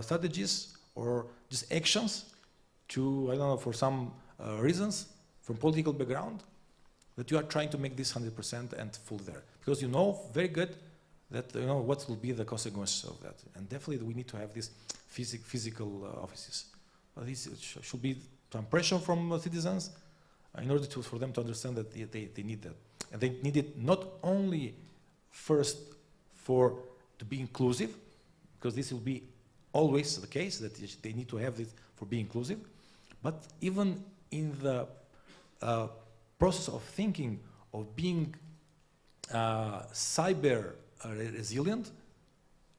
strategies or just actions to, I don't know, for some reasons, from political background, that you are trying to make this 100% and full there. Because you know very good that you know what will be the consequences of that. And definitely we need to have these physical offices. This should be some pressure from citizens in order for them to understand that they need that. And they need it not only first to be inclusive, because this will be always the case, that they need to have this for being inclusive, but even in the process of thinking of being cyber resilient,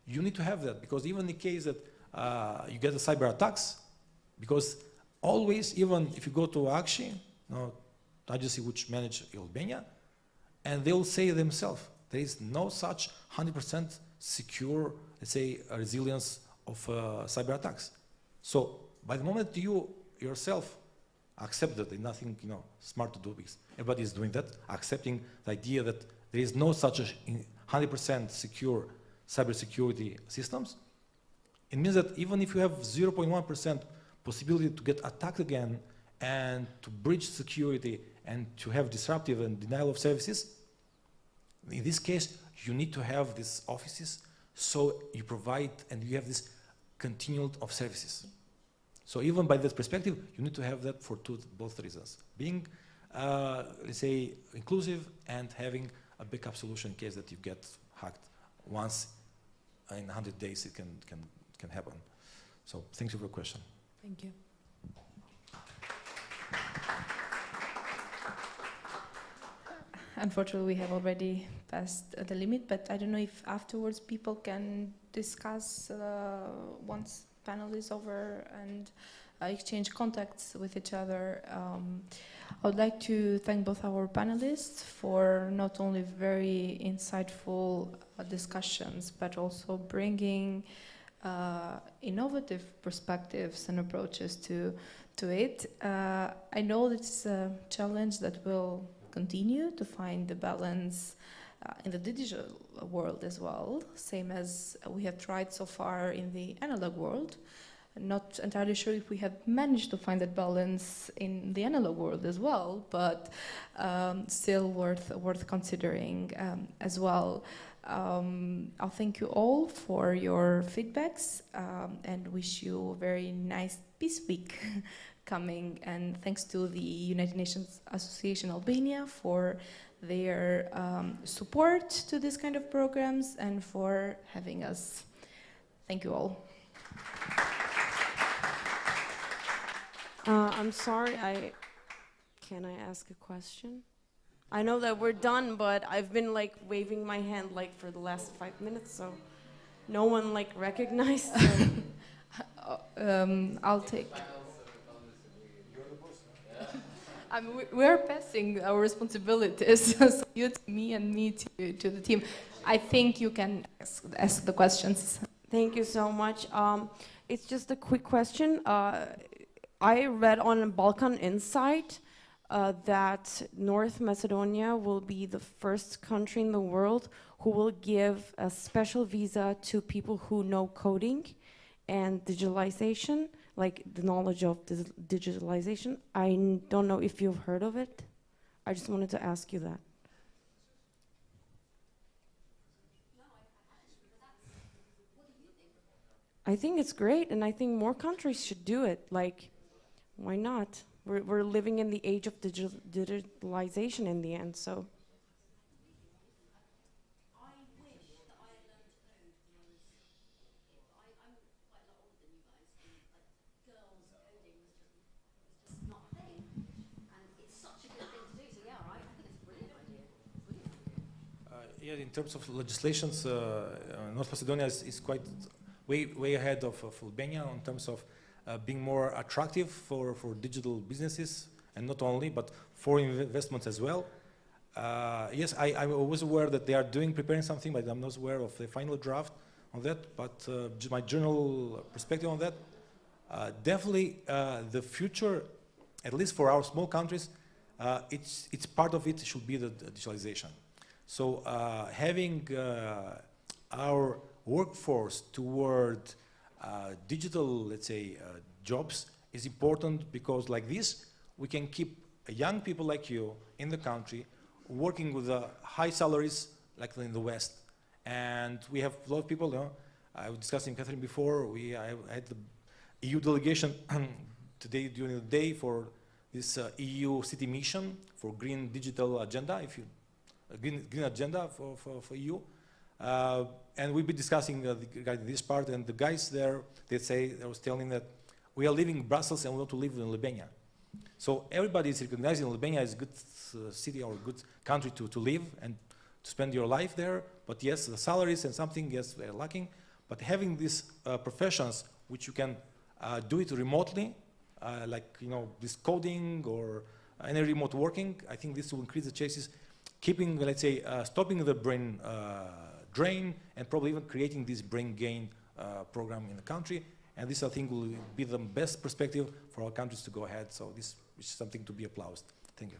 you need to have that, because even in the case that you get the cyber attacks, because always, even if you go to ACSI, agency which manage Albania, and they'll say themselves, there is no such 100% secure, let's say, resilience of cyber attacks. So by the moment you yourself accept that there's nothing smart to do, because everybody is doing that, accepting the idea that there is no such a 100% secure cybersecurity systems, it means that even if you have 0.1% possibility to get attacked again and to breach security and to have disruptive and denial of services, in this case, you need to have these offices So you provide, and you have this continuum of services. So even by this perspective, you need to have that for both reasons. Being, let's say, inclusive and having a backup solution in case that you get hacked. Once in 100 days it can happen. So thank you for your question. Thank you. Unfortunately, we have already passed the limit, but I don't know if afterwards people can discuss once panel is over and exchange contacts with each other. I would like to thank both our panelists for not only very insightful discussions, but also bringing innovative perspectives and approaches to it. I know it's a challenge that will continue to find the balance in the digital world as well, same as we have tried so far in the analog world. Not entirely sure if we have managed to find that balance in the analog world as well, but still worth considering as well. I'll thank you all for your feedbacks and wish you a very nice Peace Week coming, and thanks to the United Nations Association Albania for their support to this kind of programs and for having us. Thank you all. I'm sorry, can I ask a question? I know that we're done, but I've been like waving my hand like for the last 5 minutes, so no one like recognized. I'll take. I mean, we're passing our responsibilities, so you to me and me to the team. I think you can ask the questions. Thank you so much. It's just a quick question. I read on Balkan Insight that North Macedonia will be the first country in the world who will give a special visa to people who know coding and digitalization, like the knowledge of digitalization. I don't know if you've heard of it. I just wanted to ask you that. I think it's great, and I think more countries should do it. Like, why not? We're living in the age of digitalization in the end, so. I wish that I had learned to code when I was, I'm quite a lot older than you guys, and like girls coding was just not a thing. And it's such a good thing to do, so yeah, right, I think it's a brilliant idea. Yeah, in terms of legislations, North Macedonia is quite way ahead of Albania in terms of being more attractive for digital businesses, and not only, but for investments as well. Yes, I was aware that they are preparing something, but I'm not aware of the final draft on that. But my general perspective on that, definitely the future, at least for our small countries, it's part of it should be the digitalization. So having our workforce toward digital, let's say, jobs is important, because like this, we can keep young people like you in the country working with high salaries like in the West. And we have a lot of people, I was discussing Catherine before, I had the EU delegation today during the day for this EU city mission for green digital agenda, green agenda for EU. And we'll be discussing regarding this part, and the guys there, I was telling that we are living in Brussels and we want to live in Albania. So everybody is recognizing Albania as a good city or a good country to live and to spend your life there. But yes, the salaries and something, yes, they're lacking. But having these professions which you can do it remotely, like this coding or any remote working, I think this will increase the chances, keeping, let's say, stopping the brain drain, and probably even creating this brain gain program in the country. And this, I think, will be the best perspective for our countries to go ahead. So this is something to be applauded. Thank you.